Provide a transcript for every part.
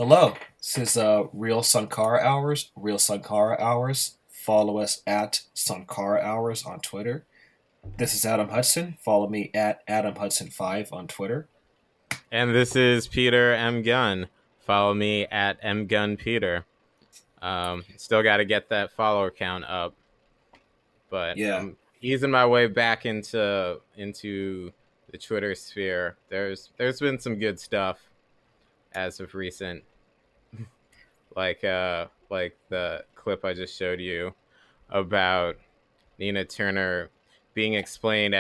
Hello, this is Real Sankara Hours. Real Sankara Hours. Follow us at Sankara Hours on Twitter. This is Adam Hudson. Follow me at Adam Hudson 5 on Twitter. And this is Peter MGunn. Follow me at MGunnPeter. Still got to get that follower count up, but Yeah. I'm easing my way back into the Twitter sphere. There's been some good stuff as of recent, like the clip I just showed you about Nina Turner being explained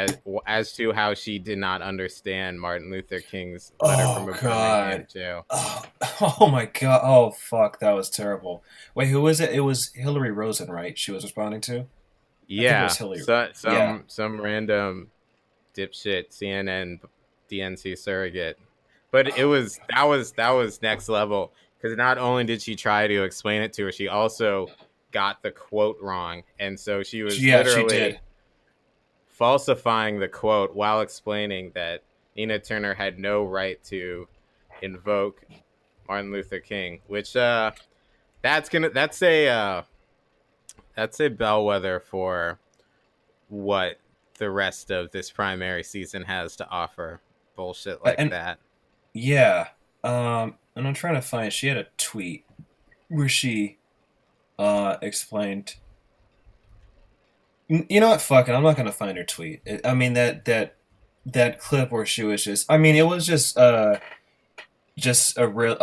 as to how she did not understand Martin Luther King's letter from Oh a Birmingham God. jail. Oh, oh my God. Oh fuck, that was terrible. Wait, who was it? It was Hillary Rosen, right? She was responding to. I think it was Yeah, Hillary. so Yeah. some random dipshit CNN DNC surrogate, but that was next level because not only did she try to explain it to her, she also got the quote wrong, and so she was Yeah, she literally did. falsifying the quote while explaining that Nina Turner had no right to invoke Martin Luther King, which that's a bellwether for what the rest of this primary season has to offer. Bullshit like And that. yeah. And I'm trying to find. She had a tweet where she explained. You know what? Fuck it. I'm not gonna find her tweet. I mean that clip where she was just. I mean, it was just a real.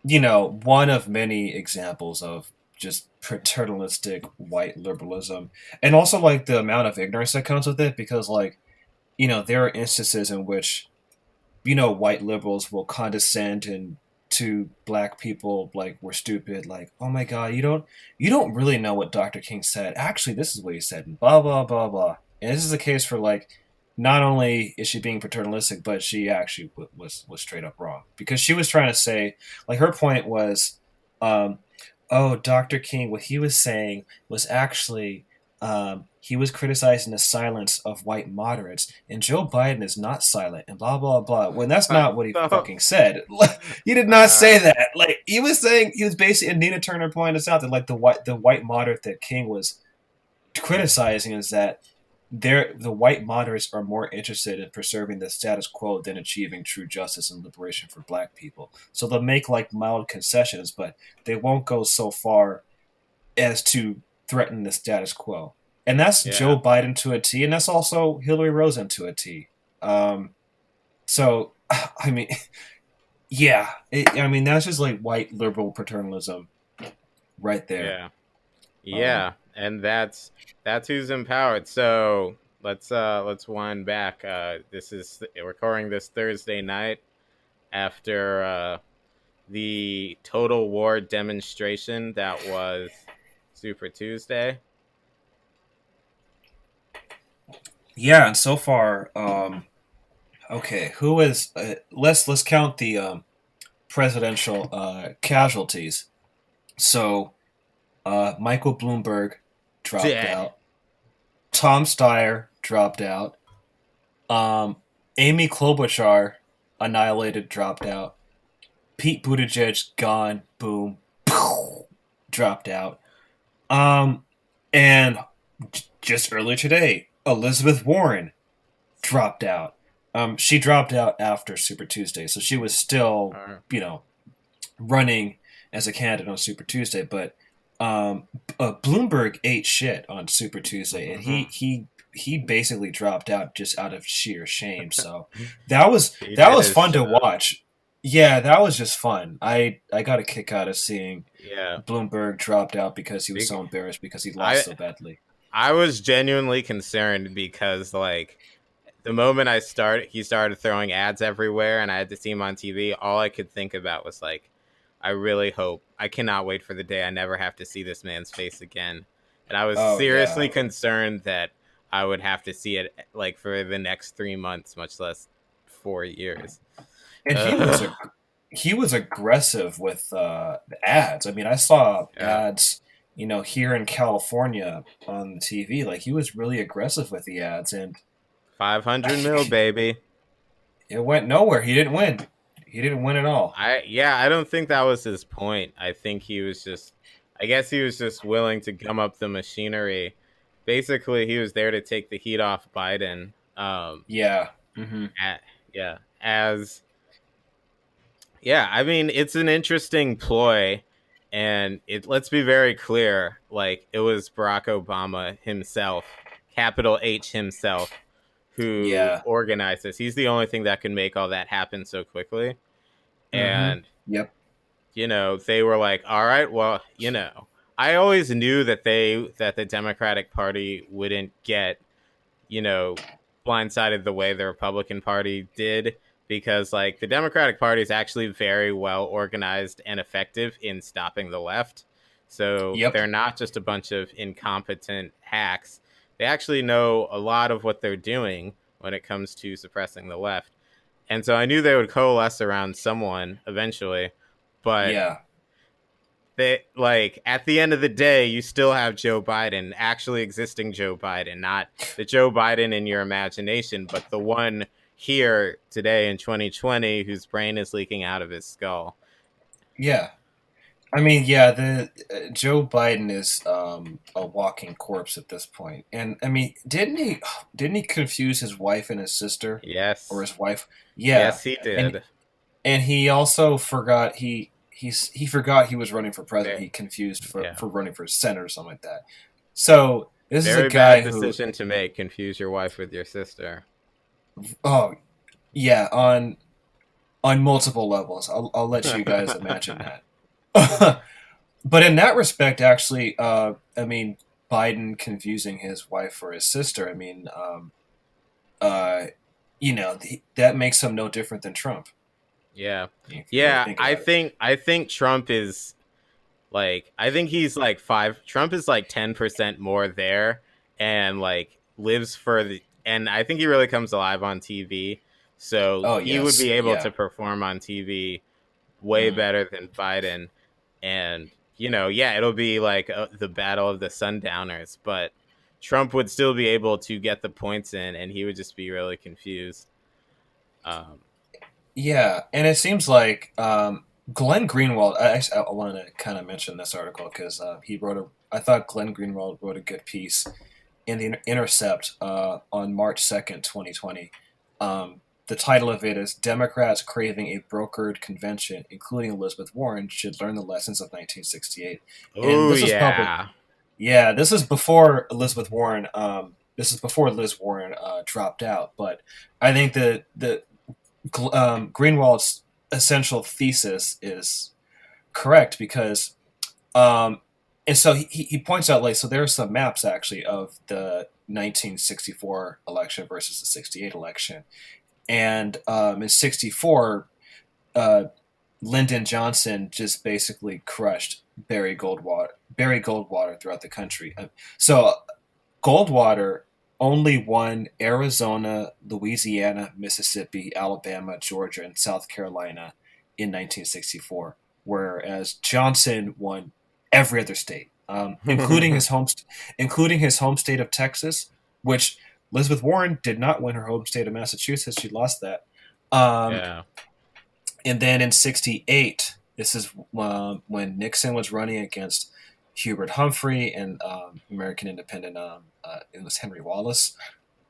One of many examples of just paternalistic white liberalism, and also like the amount of ignorance that comes with it. Because there are instances in which white liberals will condescend and to black people like we're stupid, like, oh my god, you don't really know what Dr. King said. Actually, this is what he said, and blah blah blah blah. And this is the case for like not only is she being paternalistic, but she actually was straight up wrong because she was trying to say, like, her point was, um, oh, Dr. King, what he was saying was actually he was criticizing the silence of white moderates, and Joe Biden is not silent, and blah blah blah. When that's not what he So, fucking said. He did not uh, say that. Like, he was saying, he was basically, and Nina Turner pointed this out, that like the white moderate that King was criticizing is that the white moderates are more interested in preserving the status quo than achieving true justice and liberation for black people. So they'll make like mild concessions, but they won't go so far as to threaten the status quo. And that's yeah, Joe Biden to a T, and that's also Hillary Rosen to a T. So, I mean, yeah, I mean that's just like white liberal paternalism right there. yeah, Um, yeah, and that's who's empowered. So let's wind back. This is recording this Thursday night after the total war demonstration that was Super Tuesday. yeah, and so far, okay, who is? Let's count the presidential casualties. So, Michael Bloomberg dropped Dead. out. Tom Steyer dropped out. Amy Klobuchar annihilated, dropped out. Pete Buttigieg gone, boom, dropped out. Um, and just earlier today, Elizabeth Warren dropped out. She dropped out after Super Tuesday, so she was still, Uh, running as a candidate on Super Tuesday. But Bloomberg ate shit on Super Tuesday, and he basically dropped out just out of sheer shame. So that was he that did was his fun to job. watch. Yeah, that was just fun. I got a kick out of seeing Yeah. Bloomberg dropped out because he was so Big, embarrassed because he lost I so badly. I was genuinely concerned because like the moment he started throwing ads everywhere and I had to see him on TV, all I could think about was like, I really hope I cannot wait for the day I never have to see this man's face again. And I was Oh yeah, seriously concerned that I would have to see it like for the next 3 months, much less 4 years. and he was Uh, a he was aggressive with the ads. I mean, I saw yeah, ads, here in California on the TV. Like, he was really aggressive with the ads, and 500 mil, baby. it went nowhere. He didn't win. He didn't win at all. I don't think that was his point. I think he was just, I guess he was just willing to gum up the machinery. Basically, he was there to take the heat off Biden. Yeah. Hmm. At, yeah, as yeah, I mean, it's an interesting ploy, and it let's be very clear, like it was Barack Obama himself, capital H himself, who Yeah. organized this. He's the only thing that can make all that happen so quickly. Hmm. And Yep. they were like, all right, well, I always knew that the Democratic Party wouldn't get, you know, blindsided the way the Republican Party did, because like the Democratic Party is actually very well organized and effective in stopping the left. So Yep. they're not just a bunch of incompetent hacks. They actually know a lot of what they're doing when it comes to suppressing the left. And so I knew they would coalesce around someone eventually, but Yeah. they, like, at the end of the day, you still have Joe Biden, actually existing Joe Biden, not the Joe Biden in your imagination, but the one here today in 2020 whose brain is leaking out of his skull. Yeah. I mean, yeah, the Joe Biden is a walking corpse at this point, and I mean, didn't he confuse his wife and his sister, or Yes. his wife? Yeah, Yes, he and did. and he also forgot he forgot he was running for president. Very, He confused yeah. for running for senate or something like that. So this is a Very guy bad who, decision to make. Confuse your wife with your sister. oh yeah, on multiple levels. I'll let you guys imagine that. But in that respect, actually, I mean, Biden confusing his wife or his sister. I mean, uh, that makes him no different than Trump. Yeah. If you really Yeah, think I about it. think I think Trump is like, I think he's like five. Trump is like 10% more there, and like lives for the. And I think he really comes alive on TV. So Oh he would be yes, able yeah. to perform on TV way Mm. better than Biden. And yeah, it'll be like the battle of the sundowners. But Trump would still be able to get the points in, and he would just be really confused. Um, Yeah, and it seems like Glenn Greenwald. I want to kind of mention this article because he wrote a. I thought Glenn Greenwald wrote a good piece in the Intercept on March 2nd, 2020. The title of it is "Democrats Craving a Brokered Convention, Including Elizabeth Warren, Should Learn the Lessons of 1968." And oh this was published. yeah. Yeah, this is before Elizabeth Warren. This is before Liz Warren dropped out. But I think the Greenwald's essential thesis is correct because, um, and so he points out, like, so there are some maps actually of the 1964 election versus the 68 election, and in 64, uh, Lyndon Johnson just basically crushed Barry Goldwater throughout the country. So Goldwater only won Arizona, Louisiana, Mississippi, Alabama, Georgia, and South Carolina in 1964, whereas Johnson won every other state, including his home state of Texas, which Elizabeth Warren did not win her home state of Massachusetts. She lost that. Um, Yeah. and then in '68, this is when Nixon was running against Hubert Humphrey and American Independent. It was Henry Wallace.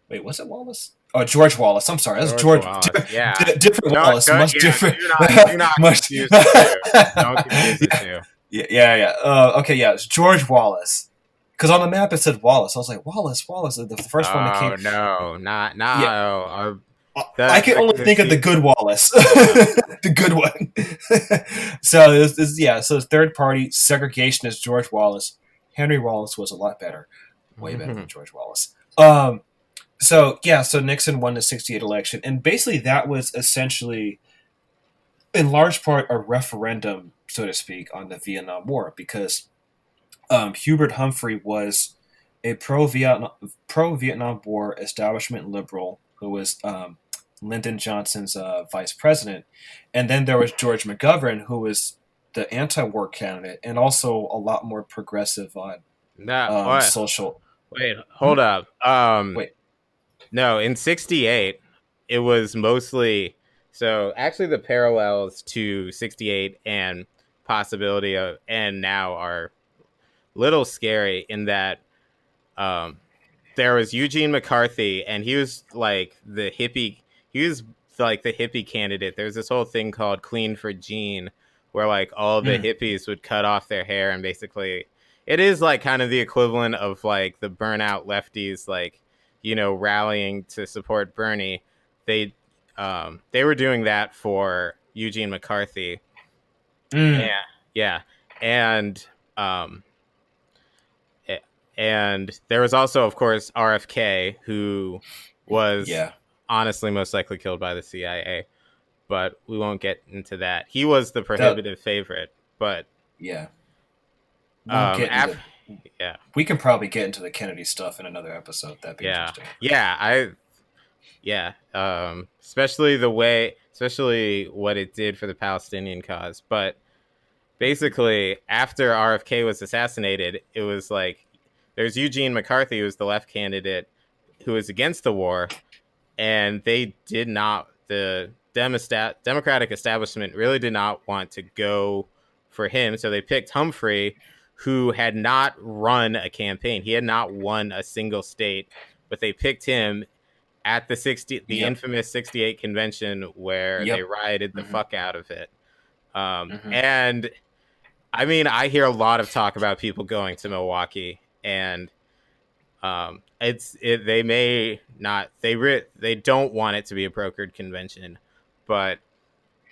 Wait, was it Wallace? Oh, George Wallace. I'm sorry, that's George George. Wallace. Yeah. Different Don't Wallace, go. much Yeah. different. Do not much. confuse the two. Don't confuse the Yeah, two. yeah. Okay, yeah, it's George Wallace. Because on the map it said Wallace. I was like, Wallace. The first one that came. Oh no, not no. Yeah, I The can only think of the the good Wallace, yeah. the good one. So yeah, so third party segregationist George Wallace. Henry Wallace was a lot better, way better than George Wallace. So yeah, so Nixon won the '68 election, and basically that was essentially, in large part, a referendum, so to speak, on the Vietnam War because Hubert Humphrey was a pro Vietnam War establishment liberal who was Lyndon Johnson's vice president, and then there was George McGovern who was the anti-war candidate and also a lot more progressive on No, what? social. Wait, Hmm? hold up. Wait, No, in '68, it was mostly So actually, the parallels to '68 and possibility of and now are little scary in that um, there was Eugene McCarthy, and he was like the hippie. He was like the hippie candidate. There's this whole thing called Clean for Gene, where like all the Mm. hippies would cut off their hair, and basically, it is like kind of the equivalent of like the burnout lefties, like rallying to support Bernie. They they were doing that for Eugene McCarthy. Mm. Yeah, yeah, and um, and there was also, of course, RFK, who was Yeah. honestly most likely killed by the CIA, but we won't get into that. He was the That. prohibitive favorite, but Yeah. We'll um, get af- into. yeah, We can probably get into the Kennedy stuff in another episode. That'd be yeah, interesting. yeah, yeah, especially what it did for the Palestinian cause, but basically after RFK was assassinated, it was like there's Eugene McCarthy, who was the left candidate who was against the war, and they did not the Democratic establishment really did not want to go for him, so they picked Humphrey, who had not run a campaign. He had not won a single state, but they picked him at the Yep. infamous '68 convention where they Yep. rioted the Hmm. fuck out of it. Hmm. And I mean, I hear a lot of talk about people going to Milwaukee, and they may not they don't want it to be a brokered convention, but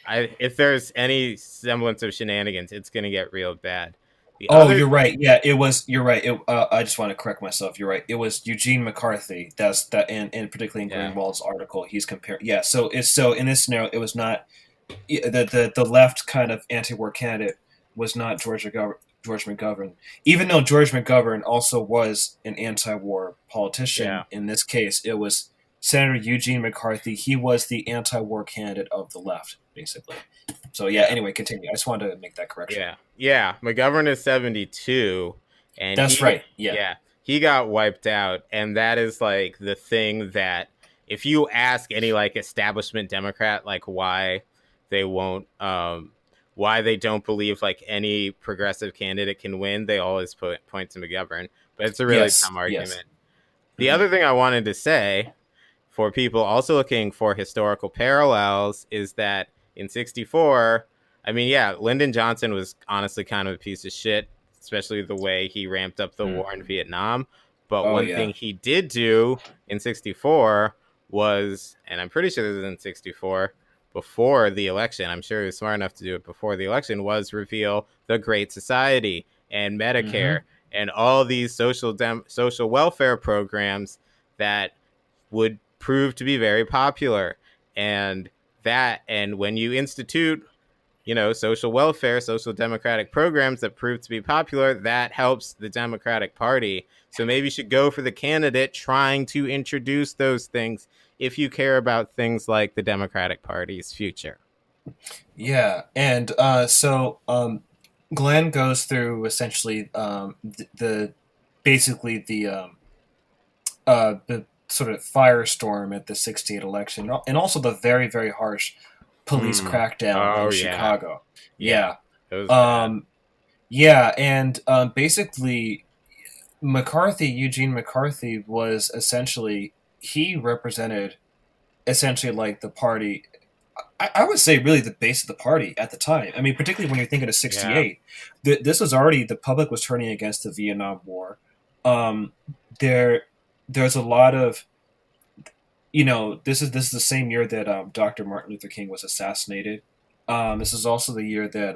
if there's any semblance of shenanigans, it's gonna get real bad. The Oh, other you're right. Yeah, it was. You're right. I just want to correct myself. You're right. It was Eugene McCarthy. That's that, and particularly in Yeah, Greenwald's article, he's compared. Yeah. So in this scenario, it was not the left kind of anti-war candidate was not George McGovern, even though George McGovern also was an anti-war yeah, politician. In this case, it was Senator Eugene McCarthy. He was the anti-war candidate of the left, basically. So yeah. yeah, Anyway, continue. I just wanted to make that correction. yeah. McGovern is 72, and That's right. Yeah. he got wiped out, and that is like the thing that if you ask any like establishment Democrat like they won't why they don't believe like any progressive candidate can win, they always point to McGovern. But it's a really Yes. dumb Yes. argument. The Hmm. other thing I wanted to say for people also looking for historical parallels is that in '64, I mean, yeah, Lyndon Johnson was honestly kind of a piece of shit, especially the way he ramped up the war in Hmm. Vietnam. But Oh one yeah. thing he did do in '64 was, and I'm pretty sure this is in '64, before the election, I'm sure he was smart enough to do it before the election, was reveal the Great Society and Medicare Hmm. and all these social welfare programs that would prove to be very popular. And when you institute social welfare, social democratic programs that prove to be popular, that helps the Democratic Party. So maybe you should go for the candidate trying to introduce those things if you care about things like the Democratic Party's future. Yeah. And Glenn goes through essentially the basically the sort of firestorm at the '68 election, and also the very very harsh police Mm. crackdown in Oh yeah, Chicago. yeah, Yeah. it was bad. Um, yeah, and basically Eugene McCarthy was essentially he represented essentially like the party. I would say really the base of the party at the time. I mean, particularly when you're thinking of Yeah, '68, this was already the public was turning against the Vietnam War. Um, there, there's a lot of this is the same year that Dr. Martin Luther King was assassinated. This is also the year that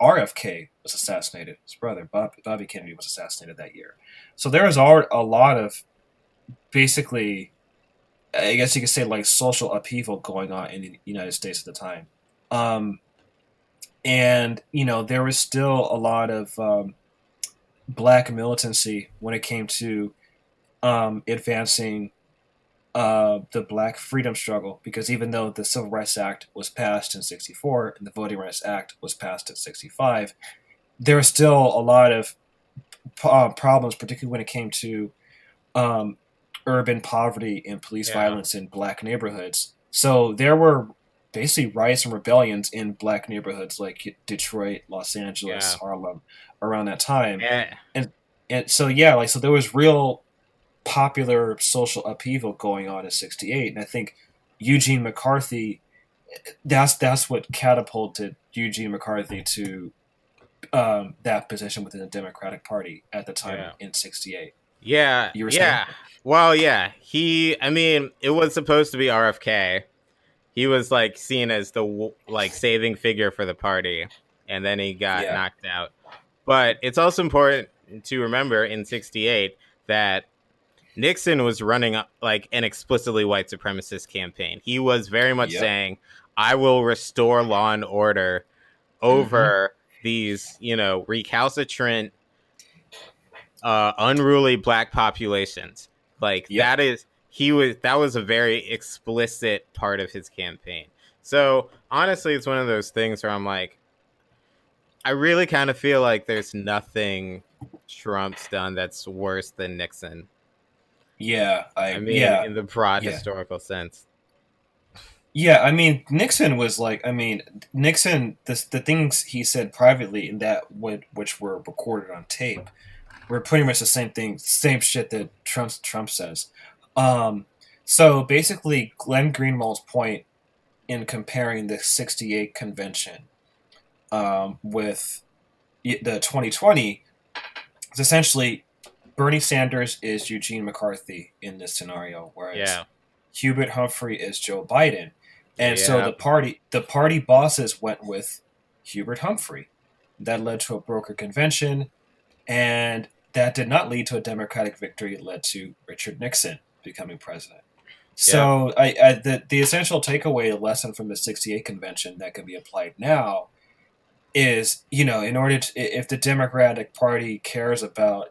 RFK was assassinated. His brother Bobby Kennedy was assassinated that year. So there was a lot of basically, I guess you could say, like social upheaval going on in the United States at the time. Um, and there was still a lot of black militancy when it came to advancing the black freedom struggle, because even though the Civil Rights Act was passed in '64 and the Voting Rights Act was passed in '65, there was still a lot of problems, particularly when it came to um, urban poverty and police yeah, violence in black neighborhoods. So there were basically riots and rebellions in black neighborhoods like Detroit, Los Angeles, Yeah. Harlem around that time. Eh, And and so yeah, like so there was real popular social upheaval going on in 68, and I think Eugene McCarthy, that's what catapulted Eugene McCarthy to that position within the Democratic Party at the time yeah. in 68. Yeah. You were saying? Yeah. Well, yeah. I mean, it was supposed to be RFK. He was like seen as the like saving figure for the party, and then he got Yeah. knocked out. But it's also important to remember in 68 that Nixon was running like an explicitly white supremacist campaign. He was very much Yep. saying, I will restore law and order Mm-hmm. over these, recalcitrant, unruly black populations. Like Yep. that was a very explicit part of his campaign. So honestly, it's one of those things where I'm like, I really kind of feel like there's nothing Trump's done that's worse than Nixon. Yeah. I I mean, yeah. in the broad Yeah. historical sense. Yeah, I mean Nixon was like, I mean Nixon, the things he said privately and that which were recorded on tape were pretty much the same thing, same shit that Trump says. Um, so basically, Glenn Greenwald's point in comparing the '68 convention with the 2020 is essentially Bernie Sanders is Eugene McCarthy in this scenario, whereas Yeah. Hubert Humphrey is Joe Biden, and so Yeah. the party bosses went with Hubert Humphrey. That led to a broker convention, and that did not lead to a Democratic victory. It led to Richard Nixon becoming president. Yeah. So, the essential takeaway lesson from the '68 convention that can be applied now is, in order to, if the Democratic Party cares about,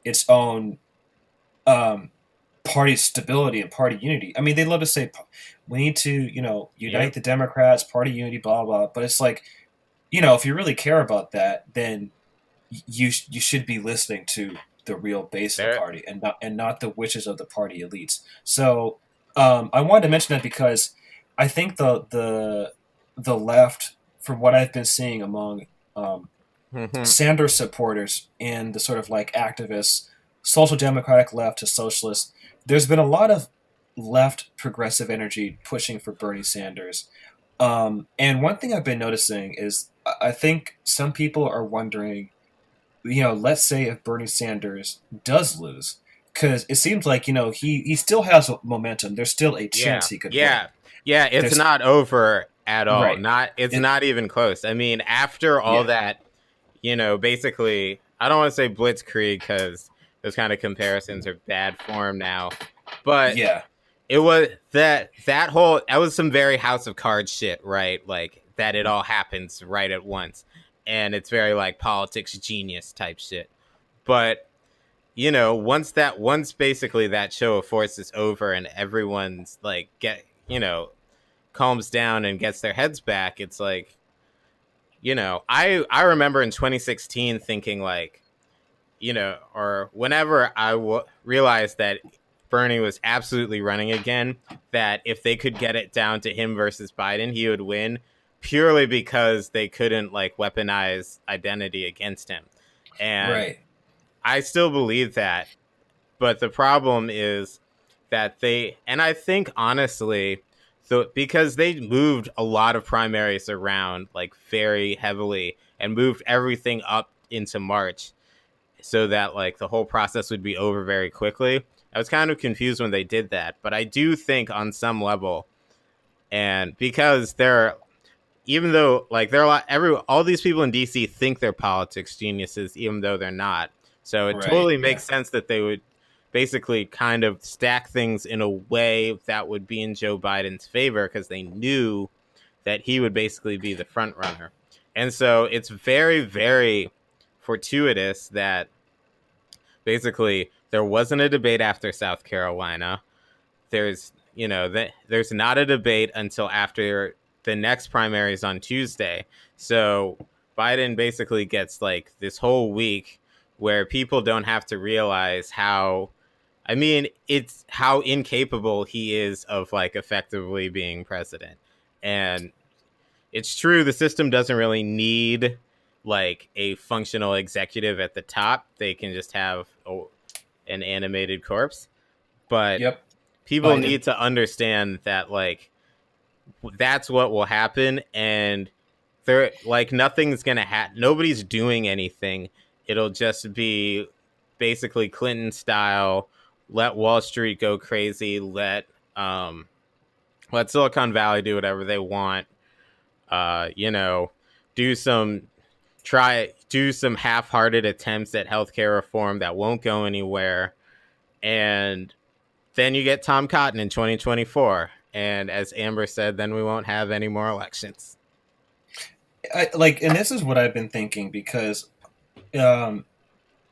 its own um, party stability and party unity. I mean, they love to say we need to, unite Yep. the Democrats, party unity, blah blah. But it's like, if you really care about that, then you should be listening to the real base of the There. party and not the wishes of the party elites. So I wanted to mention that because I think the left, from what I've been seeing among um, Hmm. Sanders supporters and the sort of like activists, social democratic left to socialist, there's been a lot of left progressive energy pushing for Bernie Sanders. And one thing I've been noticing is I think some people are wondering, let's say if Bernie Sanders does lose, because it seems like, he still has momentum. There's still a chance Yeah. he could win. Yeah. Yeah. It's There's not over at all. right. Not. It's It not even close. I mean, after all yeah. that, basically, I don't want to say blitzkrieg because those kind of comparisons are bad form now, but Yeah. it was that was some very House of Cards shit, right? Like that it all happens right at once, and it's very like politics genius type shit. But once basically that show of force is over and everyone's like calms down and gets their heads back, it's like I remember in 2016 thinking like or whenever realized that Bernie was absolutely running again, that if they could get it down to him versus Biden, he would win purely because they couldn't like weaponize identity against him. And Right. I still believe that. But the problem is that and I think honestly, so because they moved a lot of primaries around like very heavily and moved everything up into March so that like the whole process would be over very quickly. I was kind of confused when they did that, but I do think on some level, and because even though like they're a lot, all these people in DC think they're politics geniuses, even though they're not. So it Right. totally Yeah. makes sense that they would basically kind of stack things in a way that would be in Joe Biden's favor because they knew that he would basically be the front runner. And so it's very, very fortuitous that basically there wasn't a debate after South Carolina. There's not a debate until after the next primaries on Tuesday. So Biden basically gets like this whole week where people don't have to realize how I mean, it's how incapable he is of like effectively being president. And it's true the system doesn't really need like a functional executive at the top. They can just have an animated corpse. But Yep, people Biden. need to understand that like that's what will happen, and there like nothing's gonna happen. Nobody's doing anything. It'll just be basically Clinton style. Let Wall Street go crazy. Let Silicon Valley do whatever they want. You know, do some do some half-hearted attempts at healthcare reform that won't go anywhere, and then you get Tom Cotton in 2024. And as Amber said, then we won't have any more elections. And this is what I've been thinking because um,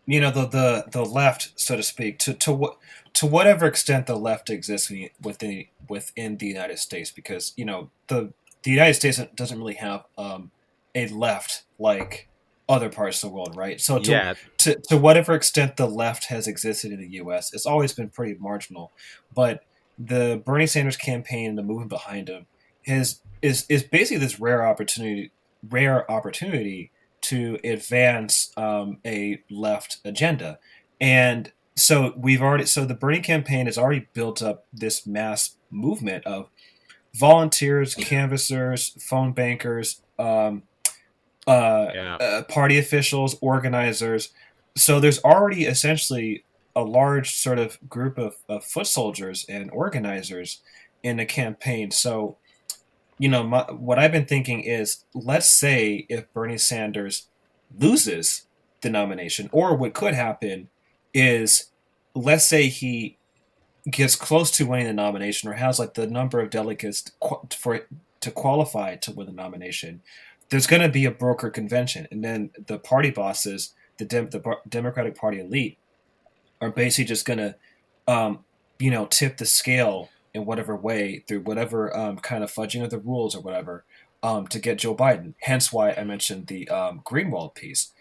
the left, so to speak, to whatever extent the left exists within the United States, because the United States doesn't really have a left like other parts of the world, right? So Yeah, to whatever extent the left has existed in the U.S., it's always been pretty marginal. But the Bernie Sanders campaign and the movement behind him is basically this rare opportunity to advance a left agenda. And so the Bernie campaign has already built up this mass movement of volunteers, canvassers, phone bankers, yeah, party officials, organizers. So there's already essentially a large sort of group of foot soldiers and organizers in the campaign. So what I've been thinking is, let's say if Bernie Sanders loses the nomination, or what could happen is, let's say he gets close to winning the nomination, or has like the number of delegates to qualify to win the nomination. There's going to be a broker convention, and then the party bosses, the Democratic Party elite, are basically just going to tip the scale in whatever way through whatever kind of fudging of the rules or whatever to get Joe Biden. Hence why I mentioned the Greenwald piece.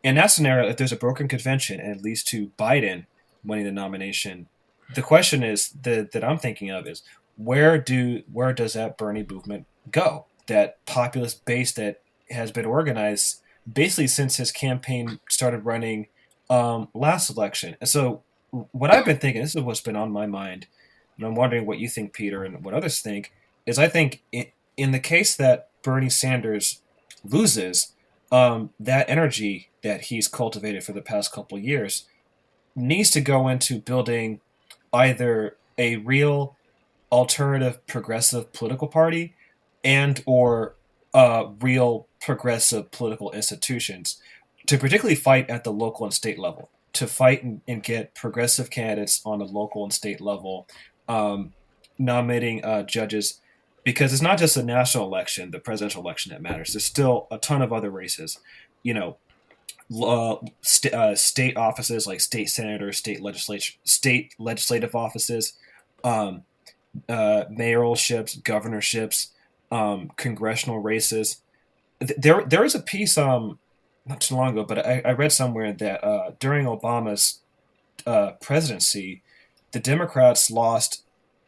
In that scenario, if there's a broken convention and it leads to Biden winning the nomination, the question is that I'm thinking of is, where does that Bernie movement go? That populist base that has been organized basically since his campaign started running last election. And so what I've been thinking, this is what's been on my mind, and I'm wondering what you think, Peter, and what others think, is I think in the case that Bernie Sanders loses, that energy that he's cultivated for the past couple of years needs to go into building either a real alternative progressive political party and or real progressive political institutions to particularly fight at the local and state level, to fight and get progressive candidates on the local and state level, nominating judges, because it's not just the national election, the presidential election that matters. There's still a ton of other races, you know, state offices like state senators, state legislative offices, um, mayoralships, governorships, congressional races. There was a piece not too long ago, but I read somewhere that during Obama's presidency, the Democrats lost,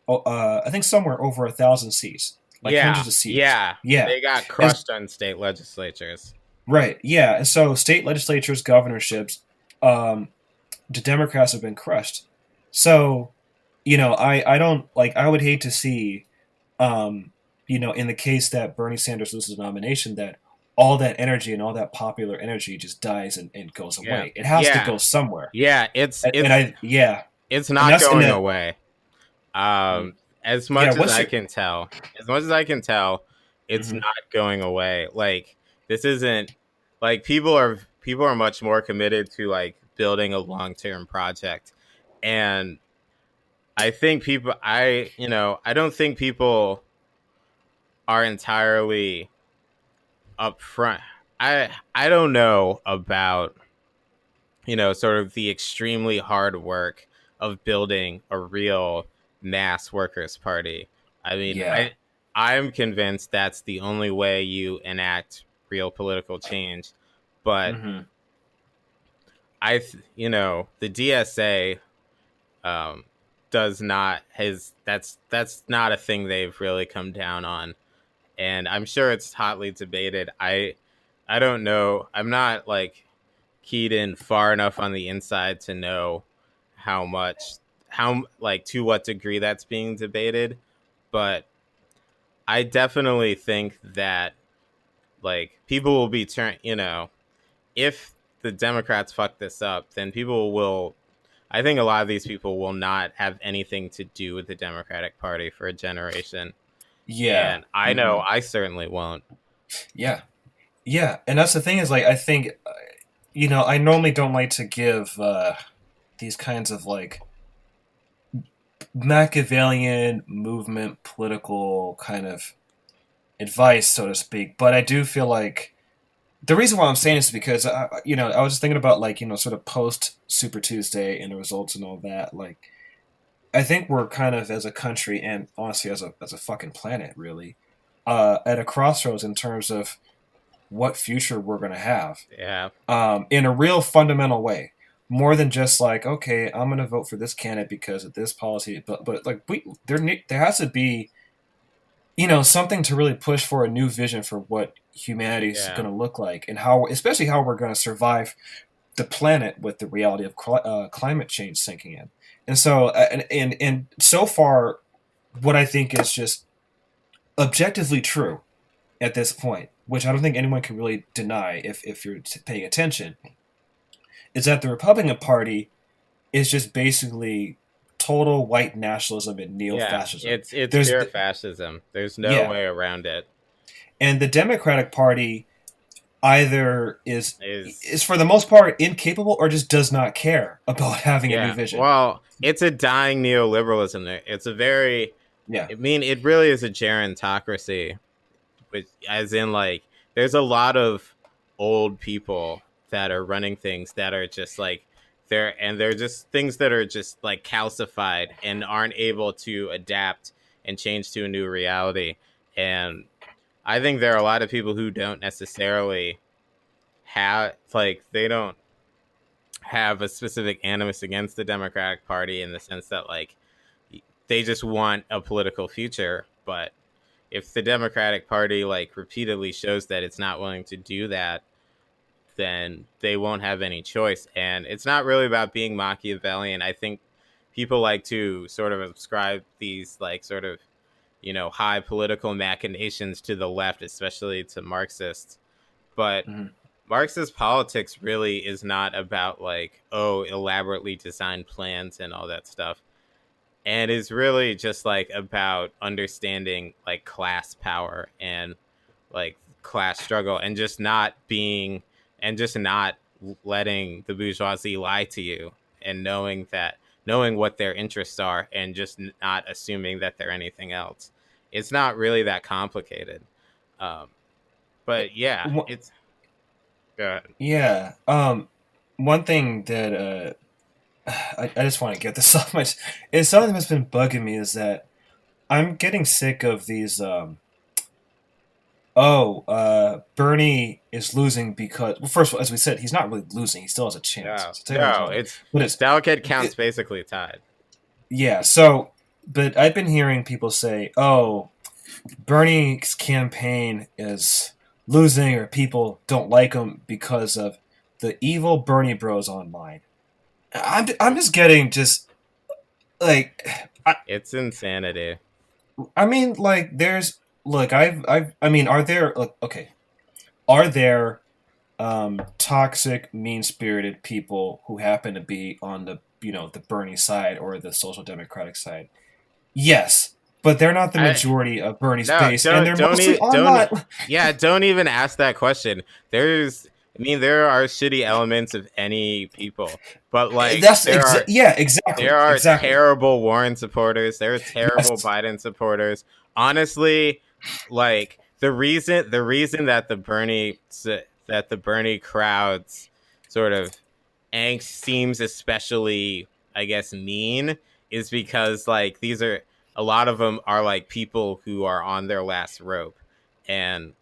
I think somewhere over 1,000 seats, like yeah, hundreds of seats. yeah. Yeah, They got and crushed on state legislatures. right, yeah, and so state legislatures, governorships, um, the Democrats have been crushed. So, I don't like. I would hate to see, in the case that Bernie Sanders loses the nomination, that all that energy and all that popular energy just dies and goes Yeah, away. It has to yeah, go somewhere. yeah. It's And it's I, yeah, it's and not that's in going that. away. As Yeah, much as what's I your? can tell, as much as I can tell, it's Mhm. not going away. Like this isn't like people are much more committed to like building a long-term project. And I think I don't think people are entirely upfront. I don't know about, sort of the extremely hard work of building a real mass workers party. I mean, Yeah. I'm convinced that's the only way you enact real political change. But Hmm. the DSA, um, does not his that's not a thing they've really come down on, and I'm sure it's hotly debated. I don't know. I'm not like keyed in far enough on the inside to know how much how like to what degree that's being debated, but I definitely think that like people will be turned, if the Democrats fuck this up, then people will. I think a lot of these people will not have anything to do with the Democratic Party for a generation, Yeah. and I know I certainly won't. Yeah. Yeah. And that's the thing is, like, I think, I normally don't like to give these kinds of, like, Machiavellian movement political kind of advice, so to speak. But I do feel like the reason why I'm saying this is because, I was just thinking about, like, sort of post Super Tuesday and the results and all that. Like, I think we're kind of, as a country and honestly as a fucking planet, really, at a crossroads in terms of what future we're going to have, Yeah, in a real fundamental way. More than just like, okay, I'm going to vote for this candidate because of this policy, but like there has to be, something to really push for a new vision for what humanity's yeah, going to look like, and how, especially how we're going to survive the planet with the reality of climate change sinking in. And so, and so far, what I think is just objectively true at this point, which I don't think anyone can really deny if you're paying attention, is that the Republican Party is just basically total white nationalism and yeah. neo-fascism. It's There's pure fascism. There's no Yeah, way around it. and the Democratic Party either is Is for the most part incapable or just does not care about having a new Yeah. vision. Well, it's a dying neoliberalism. It's a very. Yeah. I mean, it really is a gerontocracy, which, as in, like, there's a lot of old people that are running things that are just like they're just things that are just like calcified and aren't able to adapt and change to a new reality. And I think there are a lot of people who don't necessarily have like they don't have a specific animus against the Democratic Party in the sense that like they just want a political future, but if the Democratic Party like repeatedly shows that it's not willing to do that, then they won't have any choice. And it's not really about being Machiavellian. I think people like to sort of ascribe these like sort of, high political machinations to the left, especially to Marxists. But Mhm. Marxist politics really is not about like, oh, elaborately designed plans and all that stuff. And is really just like about understanding like class power and like class struggle and just not letting the bourgeoisie lie to you and knowing what their interests are and just not assuming that they're anything else. It's not really that complicated. Um, but yeah, it's good. Yeah. One thing that I just want to get this off my is something that's been bugging me is that I'm getting sick of these. Bernie is losing because, well, first of all, as we said, he's not really losing. He still has a chance. No, So technically, he's no, winning. it's But it's delicate counts it, basically tied. yeah. So, but I've been hearing people say, "Oh, Bernie's campaign is losing, or people don't like him because of the evil Bernie Bros online." I'm just getting just like It's insanity. I mean, like, there's look, I mean, are there okay, are there toxic, mean spirited people who happen to be on the the Bernie side or the social democratic side? Yes, but they're not the I majority of Bernie's No, base, and they're mostly don't. online. Yeah, don't even ask that question. I mean, there are shitty elements of any people, but like Yeah, there exactly, are exactly. terrible Warren supporters. There are terrible Yes, Biden supporters. Honestly, like the reason that the Bernie crowds sort of angst seems especially, I guess, mean is because like these are a lot of them are like people who are on their last rope, and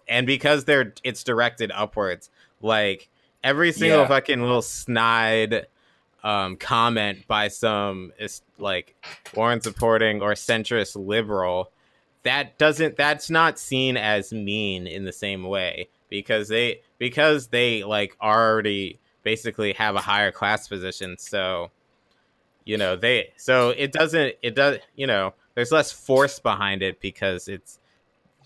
and because it's directed upwards, like every single yeah, fucking little snide comment by some like Warren supporting or centrist liberal, that's not seen as mean in the same way, because they like already basically have a higher class position. So it does, there's less force behind it, because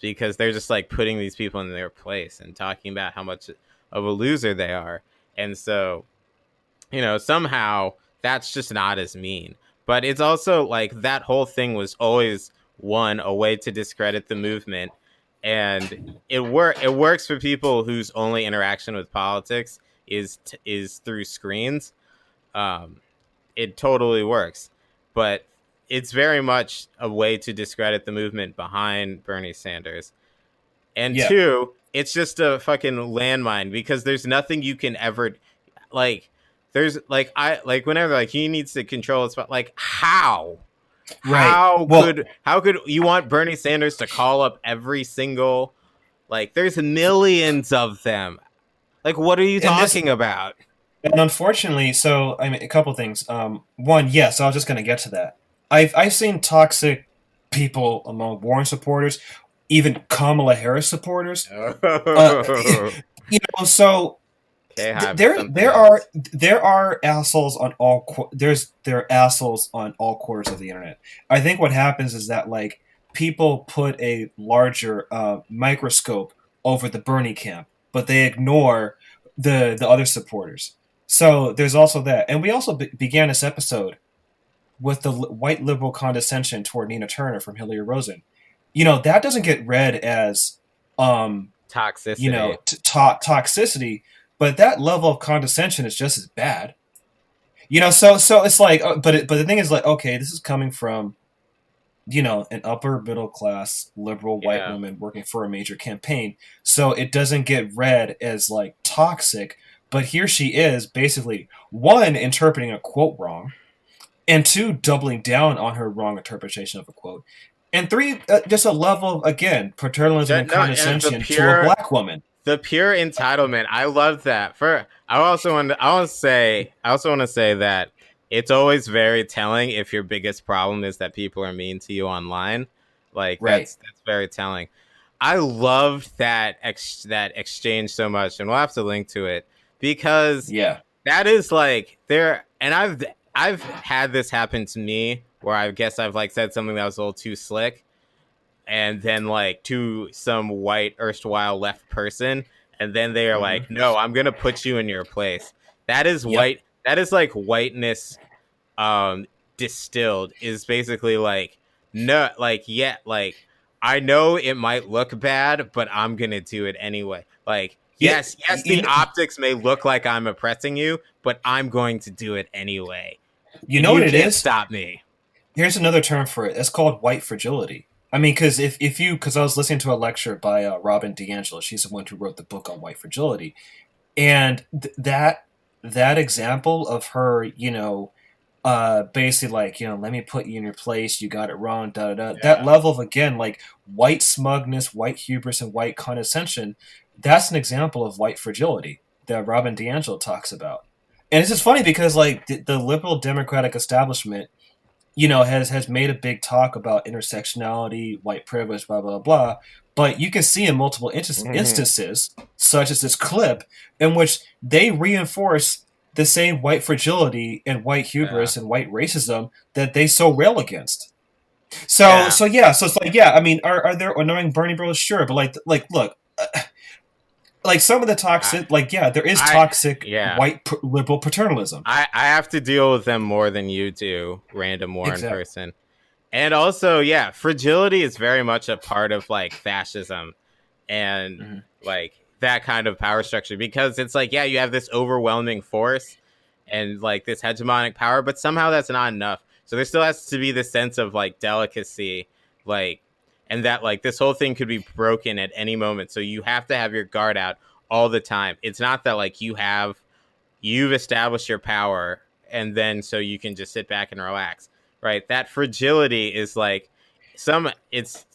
they're just like putting these people in their place and talking about how much of a loser they are. And so, somehow that's just not as mean. But it's also like that whole thing was always a way to discredit the movement. And it works for people whose only interaction with politics is through screens. Um, it totally works. But it's very much a way to discredit the movement behind Bernie Sanders. And Yeah. two, it's just a fucking landmine, because there's nothing you can ever like. There's like whenever like he needs to control his, like, Right. Well, how could you want Bernie Sanders to call up every single, like, there's millions of them. Like, what are you and this talking about? and unfortunately, so I mean, a couple things. One, yes, I was just going to get to that. I've seen toxic people among Warren supporters, even Kamala Harris supporters. Uh, so K-Hive is something there else. are assholes on there are assholes on all quarters of the internet. I think what happens is that, like, people put a larger microscope over the Bernie camp, but they ignore the other supporters. So there's also that, and we also began this episode with the white liberal condescension toward Nina Turner from Hillary Rosen. That doesn't get read as um, Toxicity. toxicity, but that level of condescension is just as bad. So it's like, but the thing is, like, okay, this is coming from an upper middle class liberal white Yeah. woman working for a major campaign, so it doesn't get read as like toxic. But here she is, basically, one, interpreting a quote wrong, and two, doubling down on her wrong interpretation of a quote, and three, just a level of, again, paternalism and No, and condescension to a black woman. the pure entitlement. I love that. I also want to say that it's always very telling if your biggest problem is that people are mean to you online. Like, Right. that's very telling. I loved that exchange so much, and we'll have to link to it, because Yeah. that is like there. And I've had this happen to me, where I guess I've like said something that was a little too slick, and then like to some white erstwhile left person, and then they are Mm-hmm. like, no, I'm gonna put you in your place. That is Yep. white. That is like whiteness um distilled, is basically like, no, like, yeah, like, I know it might look bad, but I'm gonna do it anyway. Like, Yeah. yes, the optics may look like I'm oppressing you, but I'm going to do it anyway, You and know you what it can't is? stop me. Here's another term for it. It's called white fragility. I mean, because I was listening to a lecture by Robin DiAngelo. She's the one who wrote the book on white fragility, and that example of her, basically, like, let me put you in your place. You got it wrong. Da da da. That Yeah. level of, again, like, white smugness, white hubris, and white condescension. That's an example of white fragility that Robin DiAngelo talks about. And it's just funny because, like, the liberal democratic establishment, has made a big talk about intersectionality, white privilege, blah blah blah. But you can see in multiple instances, such as this clip, in which they reinforce the same white fragility and white Yeah. hubris and white racism that they so rail against. So Yeah. so yeah, so it's like, yeah, I mean, are there annoying Bernie bros? Sure, but like look, like, some of the I, toxic, like, yeah, there is I toxic yeah. white liberal paternalism. I have to deal with them more than you do, random Warren Exactly. person. And also, yeah, fragility is very much a part of like fascism and Mm-hmm. like that kind of power structure, because it's like, yeah, you have this overwhelming force and like this hegemonic power, but somehow that's not enough. So there still has to be this sense of like delicacy, like, and that like this whole thing could be broken at any moment. So you have to have your guard out all the time. It's not that like you've established your power and then so you can just sit back and relax, right? That fragility is like it's,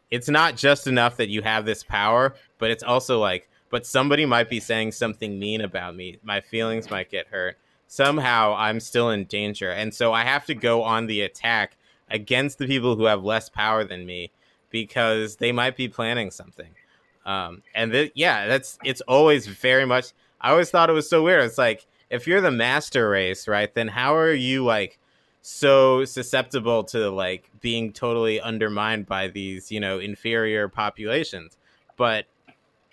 it's not just enough that you have this power, but it's also like, but somebody might be saying something mean about me, my feelings might get hurt, somehow I'm still in danger. And so I have to go on the attack against the people who have less power than me because they might be planning something. Yeah, it's always very much. I always thought it was so weird. It's like if you're the master race, right? Then how are you like so susceptible to like being totally undermined by these, inferior populations? But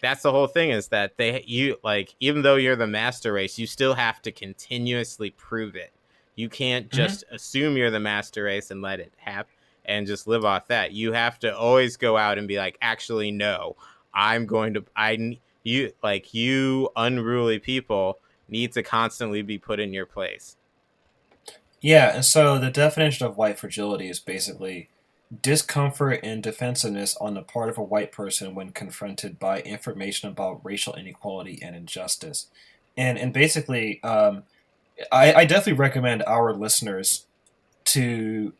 that's the whole thing, is that you like, even though you're the master race, you still have to continuously prove it. You can't Mm-hmm. just assume you're the master race and let it happen and just live off that. You have to always go out and be like, actually no, I'm going to I you like you unruly people need to constantly be put in your place. Yeah, and so the definition of white fragility is basically discomfort and defensiveness on the part of a white person when confronted by information about racial inequality and injustice. And basically, I definitely recommend our listeners to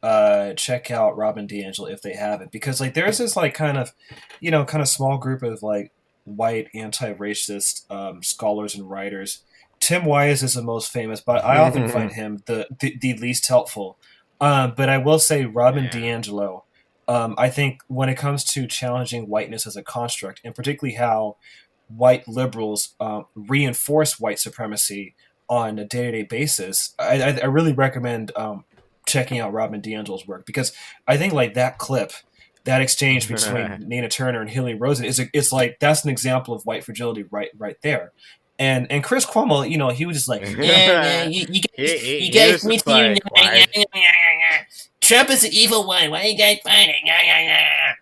check out Robin DiAngelo if they haven't, because like there's this like kind of small group of like white anti-racist scholars and writers. Tim Wise is the most famous, but I often find him the least helpful. But I will say Robin Yeah. DiAngelo. I think when it comes to challenging whiteness as a construct, and particularly how white liberals reinforce white supremacy on a day-to-day basis, I really recommend checking out Robin DiAngelo's work, because I think like that clip, that exchange between Nina Turner and Hilary Rosen it's like that's an example of white fragility right there. And Chris Cuomo, he was just like, yeah, yeah, you He guys was need just to like, unite. why? Trump is the evil one. Why are you guys fighting?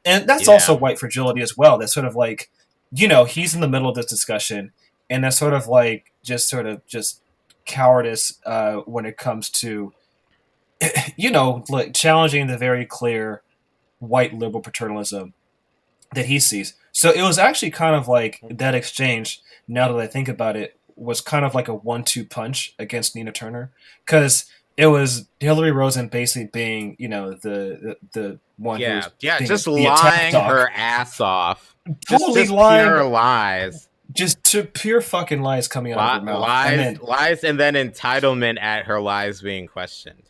And that's Yeah. also white fragility as well. That's sort of like, he's in the middle of this discussion, and that's sort of like just cowardice when it comes to like challenging the very clear white liberal paternalism that he sees. So it was actually kind of like that exchange, now that I think about it, was kind of like a 1-2 punch against Nina Turner, because it was Hillary Rosen basically being, the one who Yeah, was yeah, being just the attack lying dog, her ass off. totally Just lying, pure lies. just to pure fucking lies coming out of her mouth, and then Lies, and then entitlement at her lies being questioned.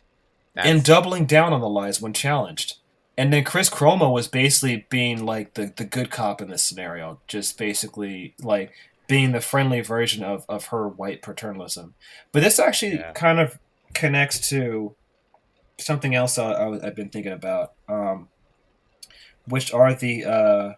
That's doubling down on the lies when challenged. And then Chris Cuomo was basically being like the good cop in this scenario, just basically like being the friendly version of her white paternalism. But this actually yeah, kind of connects to something else I've been thinking about, which are the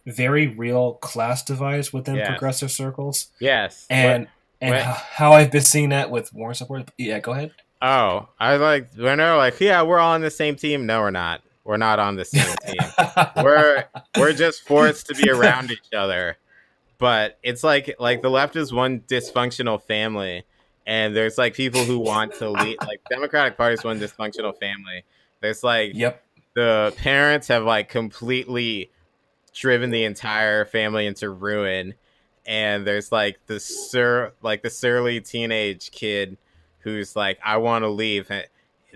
very real class divides within yes, progressive circles, yes. and What? how I've been seeing that with Warren supporters. Yeah, go ahead. Oh, I like when they're like, yeah, we're all on the same team. No, we're not. We're not on the same team. We're we're just forced to be around each other. But it's like the left is one dysfunctional family, and there's like people who want to lead. Like Democratic Party is one dysfunctional family. There's like Yep. the parents have like completely driven the entire family into ruin, and there's like the surly teenage kid who's like, I want to leave. And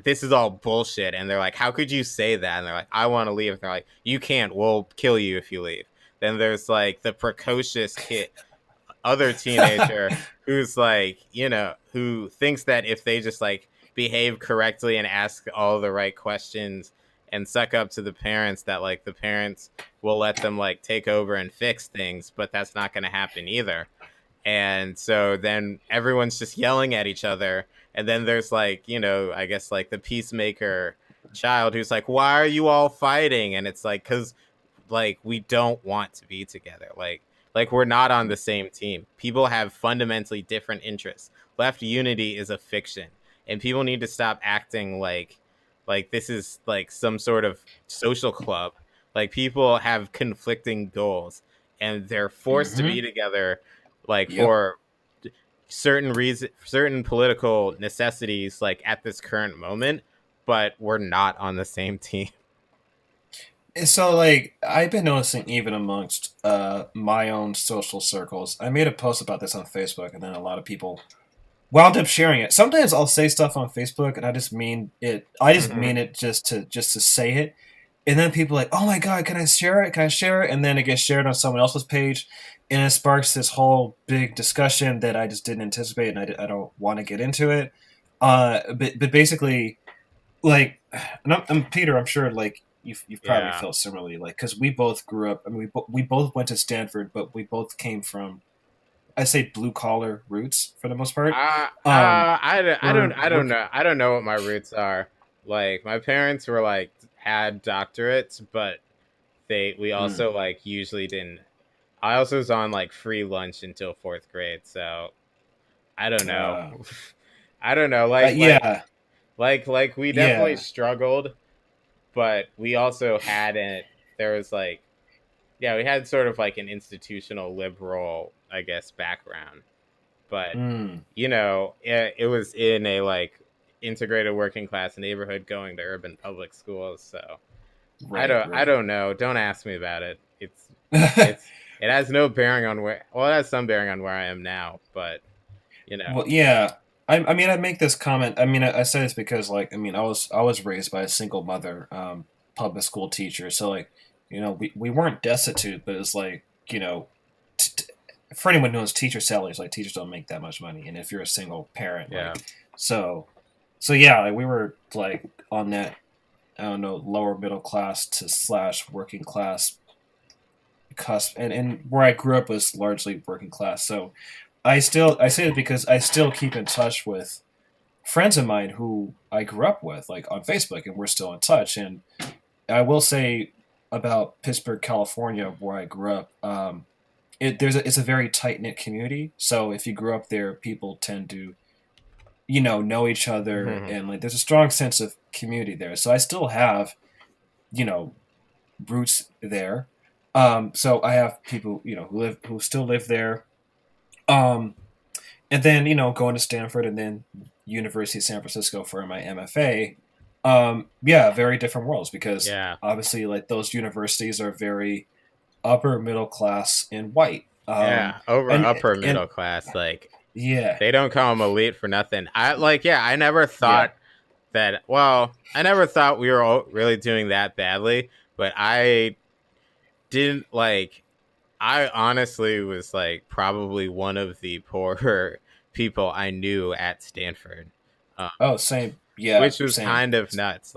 this is all bullshit. And they're like, how could you say that? And they're like, I want to leave. And they're like, you can't. We'll kill you if you leave. Then there's like the precocious kid, other teenager who's like, who thinks that if they just like behave correctly and ask all the right questions and suck up to the parents, that like the parents will let them like take over and fix things, but that's not going to happen either. And so then everyone's just yelling at each other, and then there's like, I guess like the peacemaker child who's like, why are you all fighting? And it's like, cuz like we don't want to be together. Like we're not on the same team. People have fundamentally different interests. Left unity is a fiction, and people need to stop acting like this is like some sort of social club. Like people have conflicting goals, and they're forced to Mm-hmm. be together like Yep. for certain political necessities like at this current moment, but we're not on the same team. So like I've been noticing even amongst my own social circles. I made a post about this on Facebook, and then a lot of people wound up sharing it. Sometimes I'll say stuff on Facebook and I just mean it. I just mean it just to say it. And then people are like, "Oh my god, can I share it? Can I share it?" And then it gets shared on someone else's page. and it sparks this whole big discussion that I just didn't anticipate, and I don't want to get into it. But basically, like, and Peter, I'm sure like you've probably Yeah. felt similarly, like because we both grew up. I mean, we both went to Stanford, but we both came from, I say, blue collar roots for the most part. I We're don't know. I don't know what my roots are. Like my parents were like had doctorates, but we mm, also like usually didn't. I also was on like free lunch until fourth grade, so I don't know. uh, I don't know. yeah, Like we definitely yeah, struggled, but we also had it. There was like yeah, we had sort of like an institutional liberal, I guess, background, but mm, it was in a like integrated working class neighborhood going to urban public schools. So right, I right. don't know. Don't ask me about it. It's it has no bearing on where. Well, it has some bearing on where I am now, but you know, Well, yeah. I mean, I make this comment. I mean, I say this because, like, I mean, I was raised by a single mother, public school teacher. So, like, we weren't destitute, but it's like, t- t- for anyone who knows teacher salaries, like, teachers don't make that much money. And if you're a single parent, yeah, like, so, so yeah, like, we were like on that, I don't know, lower middle class to slash working class cusp, and where I grew up was largely working class. So, I say it because I still keep in touch with friends of mine who I grew up with, like on Facebook, and we're still in touch. And I will say about Pittsburgh, California, where I grew up, it's a very tight knit community. So if you grew up there, people tend to know each other, and like there's a strong sense of community there. So I still have you know roots there. So I have people who still live there. Um, and then going to Stanford and then University of San Francisco for my MFA. Yeah, very different worlds because yeah, obviously like those universities are very upper middle class and white. yeah. Over And upper and middle class, like yeah, they don't call them elite for nothing. I like, yeah. I never yeah, thought that. Well, I never thought we were all really doing that badly, but I didn't like. I honestly was like probably one of the poorer people I knew at Stanford, um, oh same, yeah, which was same, kind of nuts.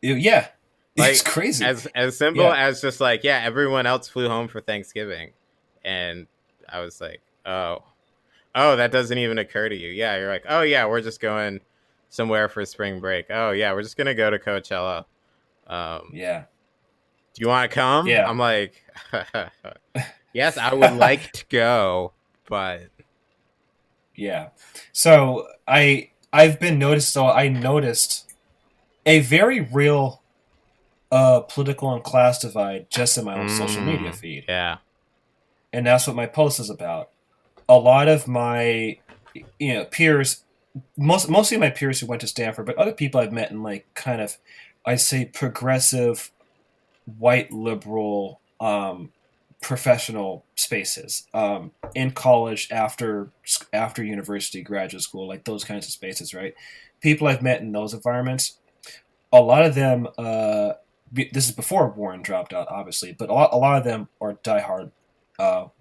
Yeah, it's Like crazy, as simple yeah, as just like yeah, everyone else flew home for Thanksgiving, and I was like, oh, that doesn't even occur to you. Yeah, you're like, oh yeah, we're just going somewhere for spring break. Oh yeah, we're just gonna go to Coachella. Um, yeah, do you want to come? yeah, I'm like, yes, I would like to go, but yeah. So I've been noticed. So I noticed a very real political and class divide just in my own social media feed. yeah, And that's what my post is about. A lot of my peers, mostly my peers who went to Stanford, but other people I've met in like kind of, I say, progressive white liberal professional spaces, in college, after university, graduate school, like those kinds of spaces, right? People I've met in those environments, a lot of them, this is before Warren dropped out, obviously, but a lot of them are diehard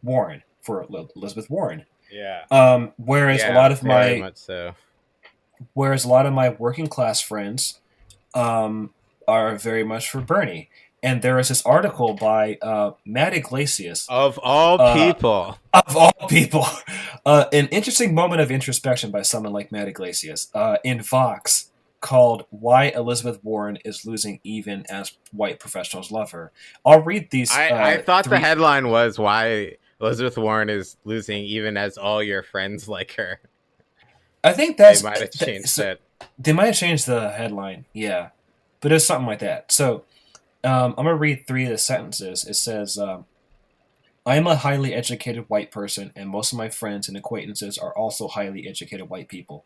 Warren, for Elizabeth Warren. yeah, Whereas a yeah, lot of very my much so. working class friends um, are very much for Bernie. And there is this article by Matt Iglesias, Of all uh, people, of all people, an interesting moment of introspection by someone like Matt Iglesias in Vox, called "Why Elizabeth Warren is Losing Even as White Professionals Love Her." I'll read these I thought the three. headline was why Elizabeth Warren is losing even as all your friends like her. I think They that's might have changed so, it. they might have changed the headline, yeah, but it's something like that. So I'm gonna read three of the sentences. It says, "I am a highly educated white person, and most of my friends and acquaintances are also highly educated white people.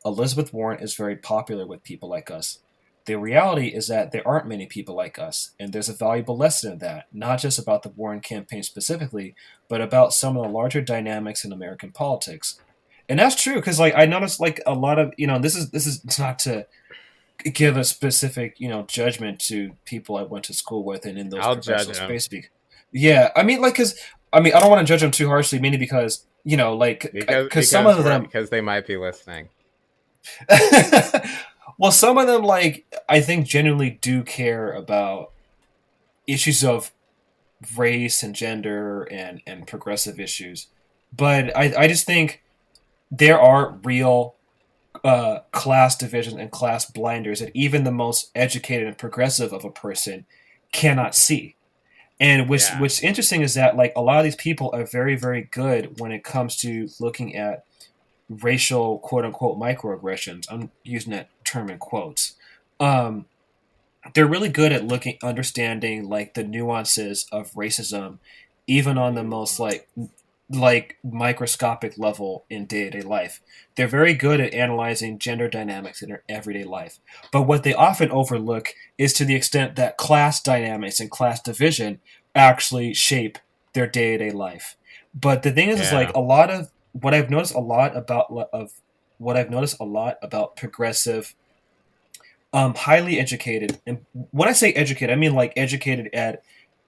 Elizabeth Warren is very popular with people like us. The reality is that there aren't many people like us, and there's a valuable lesson in that, not just about the Warren campaign specifically, but about some of the larger dynamics in American politics." And that's true because, like, I noticed, like, a lot of this is not to give a specific judgment to people I went to school with and in those I'll judge professional him. spaces. Yeah, I mean, like, because I mean, I don't want to judge them too harshly, mainly because like because some of them, because they might be listening. well, some of them like I think genuinely do care about issues of race and gender and progressive issues, but I just think there are real class divisions and class blinders that even the most educated and progressive of a person cannot see. And Yeah, what's interesting is that like a lot of these people are very very good when it comes to looking at racial quote unquote microaggressions. I'm using that term in quotes. Um, they're really good at looking understanding like the nuances of racism, even on the most like microscopic level in day-to-day life. They're very good at analyzing gender dynamics in their everyday life. But what they often overlook is to the extent that class dynamics and class division actually shape their day-to-day life. But the thing is like yeah, a lot of what I've noticed a lot about progressive highly educated, and when I say educated, I mean like educated at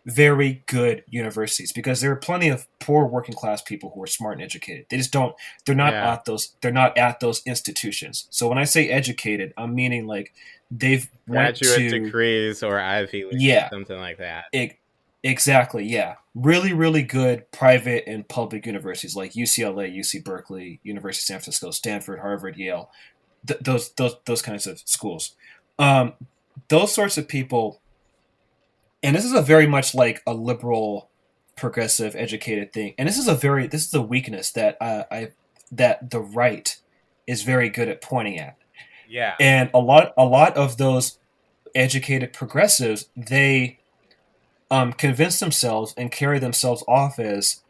very good universities, because there are plenty of poor working class people who are smart and educated. They just don't. They're not yeah. at those. They're not at those institutions. So when I say educated, I'm meaning like they've went Graduate to degrees or Ivy League, yeah, something like that. it, exactly yeah, really really good private and public universities like UCLA, UC Berkeley, University of San Francisco, Stanford, Harvard, Yale, those kinds of schools. Um, those sorts of people, and this is a very much like a liberal, progressive, educated thing. And this is a weakness that I that the right is very good at pointing at. Yeah, And a lot of those educated progressives, they convince themselves and carry themselves off as,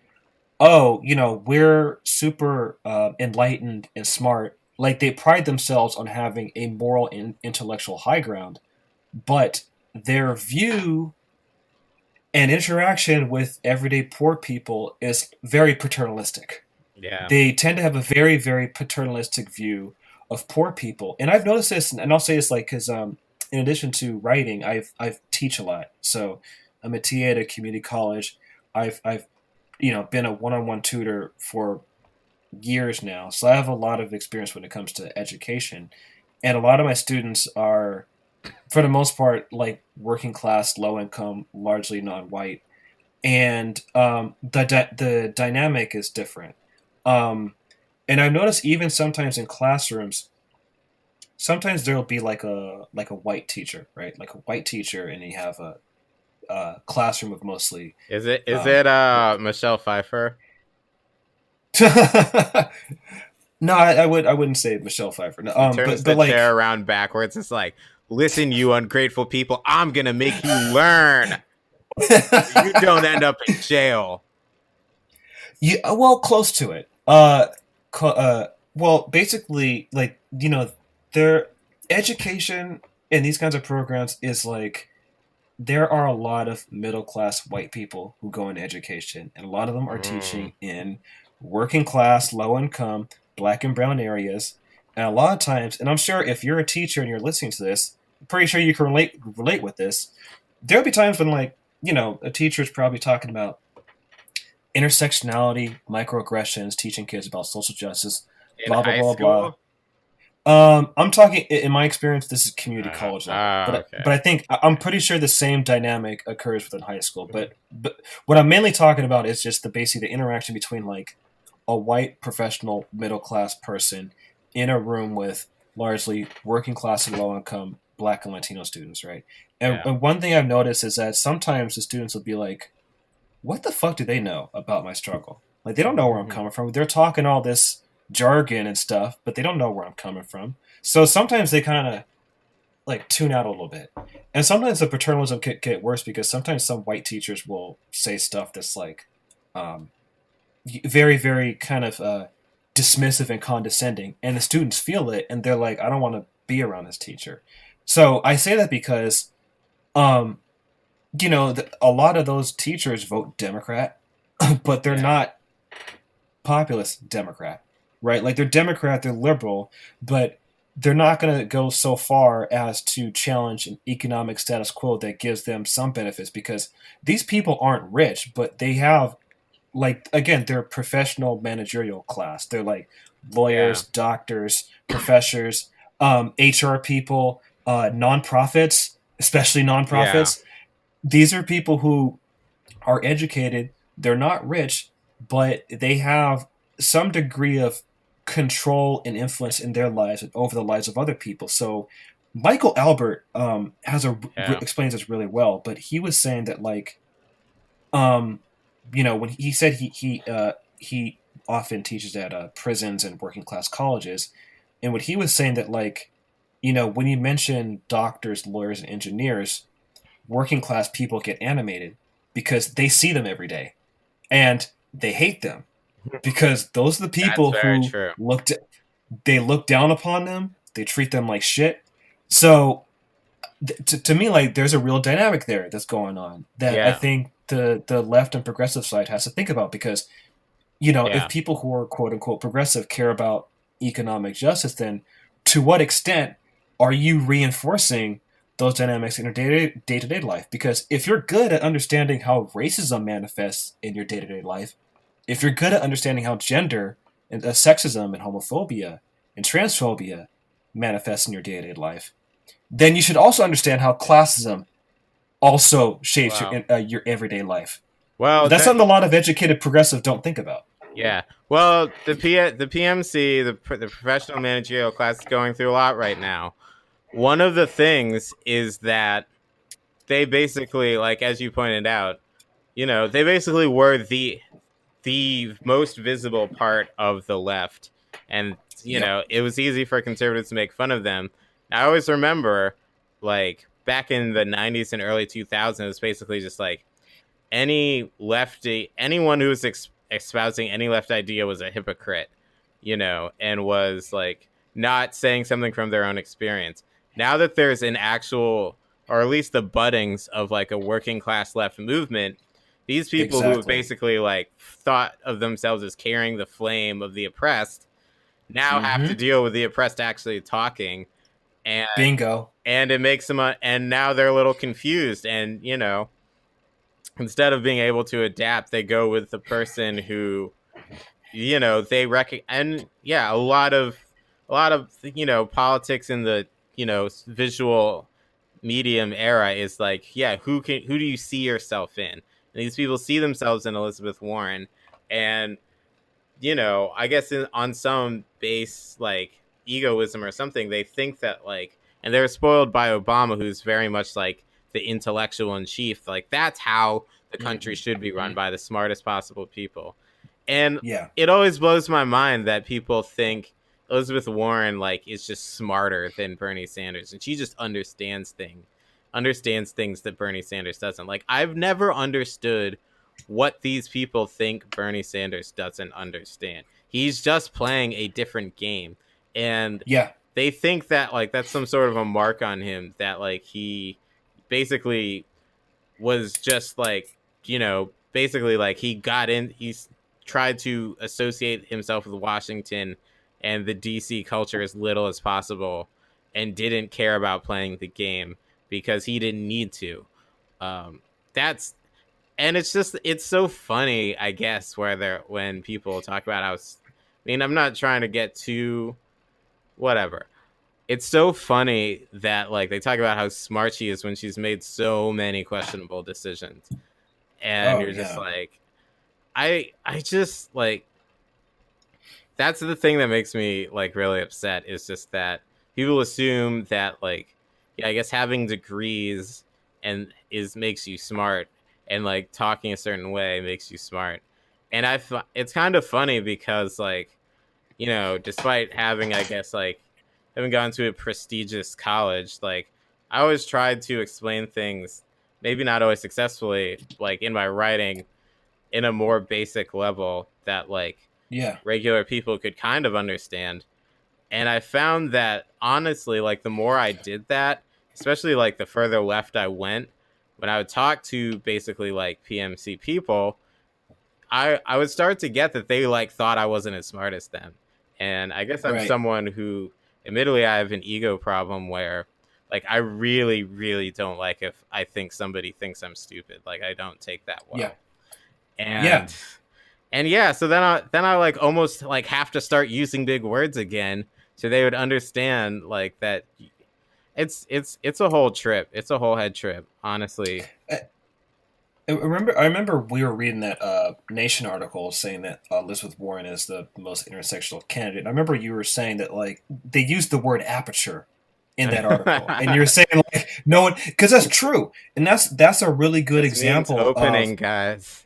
oh, we're super enlightened and smart. Like they pride themselves on having a moral and intellectual high ground, but their view and interaction with everyday poor people is very paternalistic. yeah. They tend to have a very, very paternalistic view of poor people, and I've noticed this, and I'll say this like because in addition to writing, I've teach a lot, so I'm a TA at a community college. I've been a one-on-one tutor for years now, so I have a lot of experience when it comes to education, and a lot of my students are, for the most part, like working class, low income, largely non-white, and the dynamic is different. Um, and I've noticed even sometimes in classrooms, sometimes there will be like a white teacher, right? Like a white teacher, and you have a classroom of mostly. Is Um, it Michelle Pfeiffer? no, I wouldn't say Michelle Pfeiffer. No, She turns but the chair like around backwards. It's like, listen, you ungrateful people, I'm gonna make you learn. So you don't end up in jail. yeah, well, close to it. Well, basically, like their education in these kinds of programs is like there are a lot of middle class white people who go into education, and a lot of them are Mm, teaching in working class, low income, black and brown areas. And a lot of times, and I'm sure if you're a teacher and you're listening to this, I'm pretty sure you can relate with this. There'll be times when like a teacher is probably talking about intersectionality, microaggressions, teaching kids about social justice, in blah blah high blah blah. school? I'm talking in my experience. This is community college level, but Okay. I think I'm pretty sure the same dynamic occurs within high school. But what I'm mainly talking about is just the interaction between like a white professional middle class person in a room with largely working class and low income Black and Latino students, right? Yeah. And one thing I've noticed is that sometimes the students will be like, what the fuck do they know about my struggle? Like they don't know where I'm coming from. They're talking all this jargon and stuff, but they don't know where I'm coming from. So sometimes they kind of like tune out a little bit. And sometimes the paternalism can get worse because sometimes some white teachers will say stuff that's like um, very, very kind of dismissive and condescending. And the students feel it and they're like, I don't want to be around this teacher. So I say that because um, a lot of those teachers vote Democrat, but they're Yeah. not populist Democrat, right? Like they're Democrat, they're liberal, but they're not going to go so far as to challenge an economic status quo that gives them some benefits because these people aren't rich, but they have like again, they're a professional managerial class. They're like Yeah. lawyers, doctors, professors, HR people, nonprofits, especially Yeah. nonprofits. These are people who are educated. They're not rich, but they have some degree of control and influence in their lives and over the lives of other people. So Michael Albert Yeah. explains this really well, but he was saying that like um, when he said he often teaches at prisons and working class colleges, and what he was saying that like when you mention doctors, lawyers, and engineers, working class people get animated because they see them every day and they hate them because those are the That's people very who true. they look down upon them, they treat them like shit. So to me, like there's a real dynamic there that's going on that I Yeah. think the left and progressive side has to think about because if Yeah. people who are quote unquote progressive care about economic justice, then to what extent are you reinforcing those dynamics in your day to day life? Because if you're good at understanding how racism manifests in your day to day life, if you're good at understanding how gender and sexism and homophobia and transphobia manifests in your day to day life, then you should also understand how classism also shapes Wow. your everyday life. Well, But that's that something a lot of educated progressives don't think about. yeah. Well, the PMC, the professional managerial class, is going through a lot right now. One of the things is that they basically, like as you pointed out, they basically were the most visible part of the left, and Yep. it was easy for conservatives to make fun of them. I always remember, like back in the '90s and early 2000s, it was basically just like anyone who was espousing any left idea was a hypocrite, and was like not saying something from their own experience. Now that there's an actual, or at least the buddings of like a working class left movement, these people who have Exactly. basically like thought of themselves as carrying the flame of the oppressed now have to Mm-hmm. deal with the oppressed actually talking, and Bingo. it makes them and now they're a little confused, and instead of being able to adapt, they go with the person who they and yeah, a lot of politics in the visual medium era is like, yeah, who do you see yourself in? And these people see themselves in Elizabeth Warren, and I guess on some base like egoism or something, they think that like, and they're spoiled by Obama, who's very much like the intellectual in chief. Like that's how the country Mm-hmm. should be Mm-hmm. run, by the smartest possible people. And Yeah. it always blows my mind that people think Elizabeth Warren like is just smarter than Bernie Sanders, and she just understands things that Bernie Sanders doesn't. Like I've never understood what these people think Bernie Sanders doesn't understand. He's just playing a different game. And Yeah. they think that like that's some sort of a mark on him, that like he basically was just like, basically like he's tried to associate himself with Washington and the DC culture as little as possible, and didn't care about playing the game because he didn't need to. That's and it's so funny, I guess, when people talk about how. I mean, I'm not trying to get too whatever. It's so funny that like they talk about how smart she is when she's made so many questionable decisions, and Oh you're just yeah. like, I just like, that's the thing that makes me like really upset, is just that people assume that like, yeah, I guess having degrees and is makes you smart, and like talking a certain way makes you smart. And it's kind of funny because like, despite having, I guess, like having gone to a prestigious college, like I always tried to explain things, maybe not always successfully, like in my writing, in a more basic level that like Yeah. regular people could kind of understand. And I found that honestly, like the more I did that, especially like the further left I went, when I would talk to basically like PMC people, I would start to get that they like thought I wasn't as smart as them. And I guess I'm Right. someone who, admittedly, I have an ego problem where like I really, really don't like if I think somebody thinks I'm stupid. Like I don't take that Yeah. well. Yeah. And And yeah, so then I like almost like have to start using big words again so they would understand like that. It's a whole trip. It's a whole head trip, honestly. I remember we were reading that Nation article saying that Elizabeth Warren is the most intersectional candidate. And I remember you were saying that like they used the word aperture in that article, and you're saying like no one, because that's true, and that's a really good This means example of opening, guys.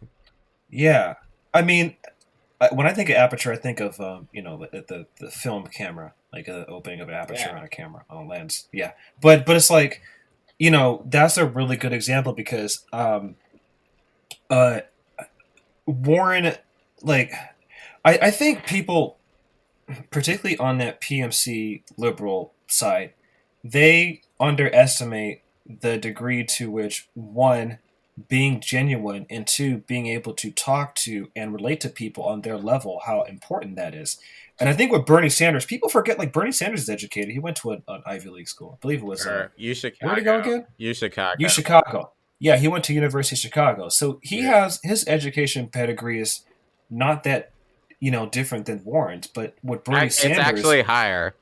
yeah. I mean, when I think of aperture, I think of the film camera, like the opening of an aperture Yeah. on a camera on a lens. Yeah, but it's like that's a really good example because uh Warren, like I think people, particularly on that PMC liberal side, they underestimate the degree to which one, being genuine, and two, being able to talk to and relate to people on their level, how important that is. And I think with Bernie Sanders, people forget like Bernie Sanders is educated. He went to an Ivy League school. I believe it was Or U where'd he go Chicago. again? U U Chicago. Chicago. Yeah, he went to University of Chicago. So he Yeah. has his education pedigree is not that different than Warren's, but with Bernie It's Sanders, actually higher,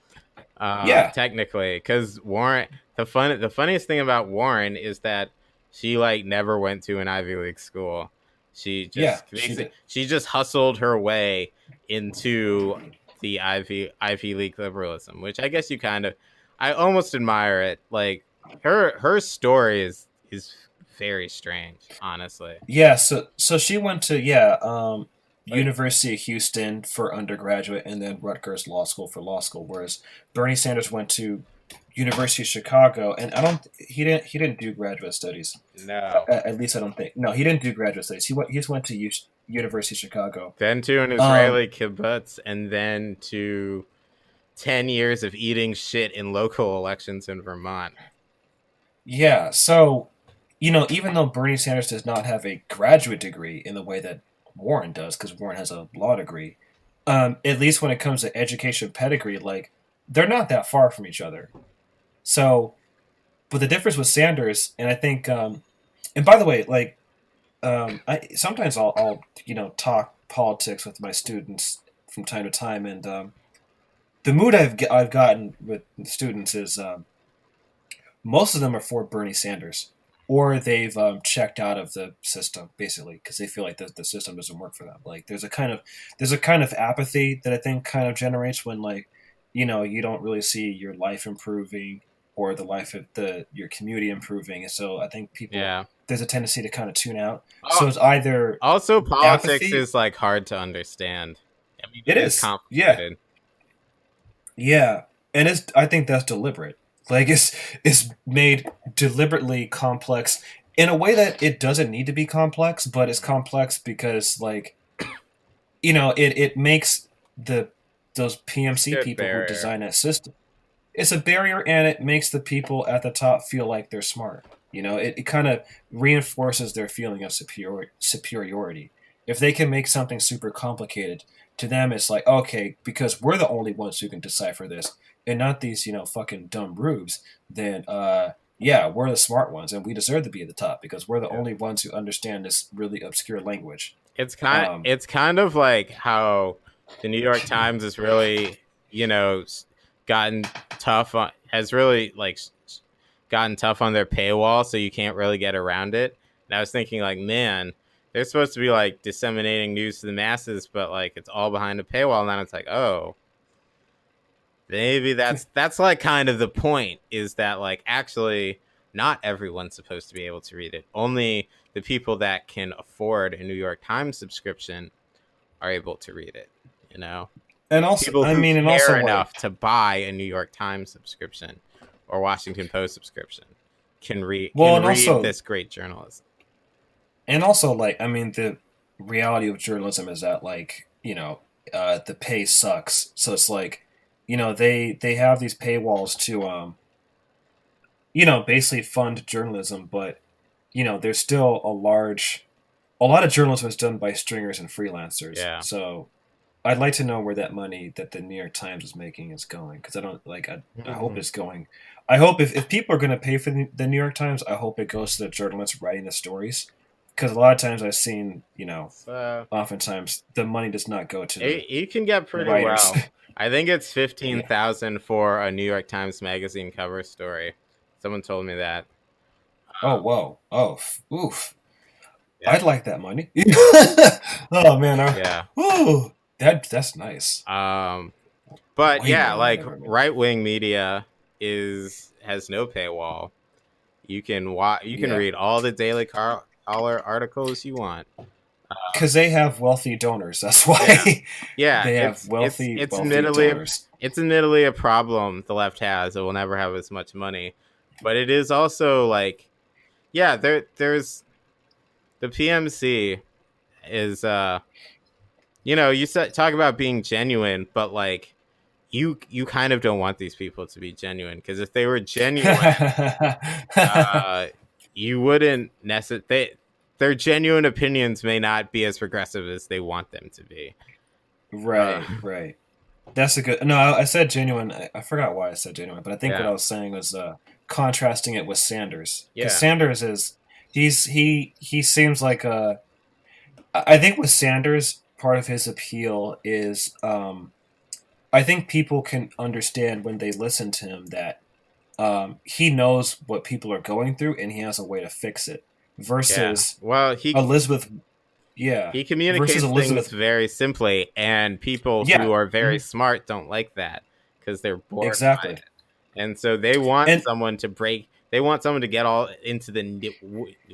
yeah, technically, because Warren. The funniest thing about Warren is that she like never went to an Ivy League school. She yeah, just she basically did. she just hustled her way into the Ivy League liberalism, which I guess you kind of, I almost admire it. Like her story is very strange, honestly. Yeah, so she went to Like University of Houston for undergraduate and then Rutgers Law School for law school, whereas Bernie Sanders went to University of Chicago, and I don't he didn't do graduate studies. no. At least I don't think. No, he didn't do graduate studies. He just went to University of Chicago. Then to an Um, Israeli kibbutz, and then to 10 years of eating shit in local elections in Vermont. yeah, so even though Bernie Sanders does not have a graduate degree in the way that Warren does, because Warren has a law degree, at least when it comes to education pedigree, like they're not that far from each other. So, but the difference with Sanders, and I think, and by the way, like I sometimes I'll talk politics with my students from time to time, and the mood I've gotten with students is most of them are for Bernie Sanders, or they've checked out of the system basically because they feel like the system doesn't work for them. Like there's a kind of apathy that I think kind of generates when like you don't really see your life improving or the life of your community improving, and so I think people Yeah. there's a tendency to kind of tune out. So Oh, it's either also, politics apathy. is like hard to understand. I mean, It it is is, yeah, complicated. yeah, and I think that's deliberate. Like it's made deliberately complex in a way that it doesn't need to be complex, but it's complex because like it makes the those It's a PMC good people who barrier. design that system. It's a barrier, and it makes the people at the top feel like they're smart. It kind of reinforces their feeling of superiority. If they can make something super complicated, to them it's like, okay, because we're the only ones who can decipher this, and not these fucking dumb rubes. Then yeah, we're the smart ones, and we deserve to be at the top because we're the Yeah. only ones who understand this really obscure language. Um, It's kind of like how the New York Times has really, you know, gotten tough on, has really like gotten tough on their paywall, so you can't really get around it. And I was thinking, like, man, they're supposed to be like disseminating news to the masses, but like it's all behind a paywall. And then it's like, oh, maybe that's like kind of the point, is that like actually not everyone's supposed to be able to read it. Only the people that can afford a New York Times subscription are able to read it, you know? and also, People I who mean, and care also like enough to buy a New York Times subscription or Washington Post subscription well, can and read also this great journalism. like I mean the reality of journalism is that like the pay sucks, so it's like they have these paywalls to basically fund journalism, but there's still a lot of journalism is done by stringers and freelancers. Yeah. So I'd like to know where that money that the New York Times is making is going, because I don't like I hope it's going. I hope if people are going to pay for the New York Times, I hope it goes to the journalists writing the stories, because a lot of times I've seen, So oftentimes the money does not go to the you can get pretty writers. well. I think it's Yeah. 15,000 for a New York Times Magazine cover story. Someone told me that. Oh, whoa. Oh, oof. Yeah, I'd like that money. Oh man. yeah. Ooh, that's nice. Um, but Way yeah, more than I'd like ever made. right wing media has no paywall. You can Yeah, read all the Caller articles you want. because they have wealthy donors. That's Yeah, why yeah. they have It's wealthy donors. admittedly a problem the left has. It will never have as much money, but it is also like, yeah, there's the PMC is you said talk about being genuine, but like you kind of don't want these people to be genuine, because if they were genuine, uh, you wouldn't necessarily. Their genuine opinions may not be as progressive as they want them to be. Uh, Right, right. That's a good. No, I said genuine. I forgot why I said genuine, but I think what yeah, I was saying was contrasting it with Sanders, because yeah, Sanders is he seems like a. I think with Sanders, part of his appeal is I think people can understand when they listen to him that he knows what people are going through and he has a way to fix it. yeah. Versus Well, Elizabeth, yeah. he Versus communicates things Elizabeth, very simply, and people yeah. who are very Mhm. smart don't like that because they're bored by Exactly. it, and so they want And someone to break. They want someone to get all into the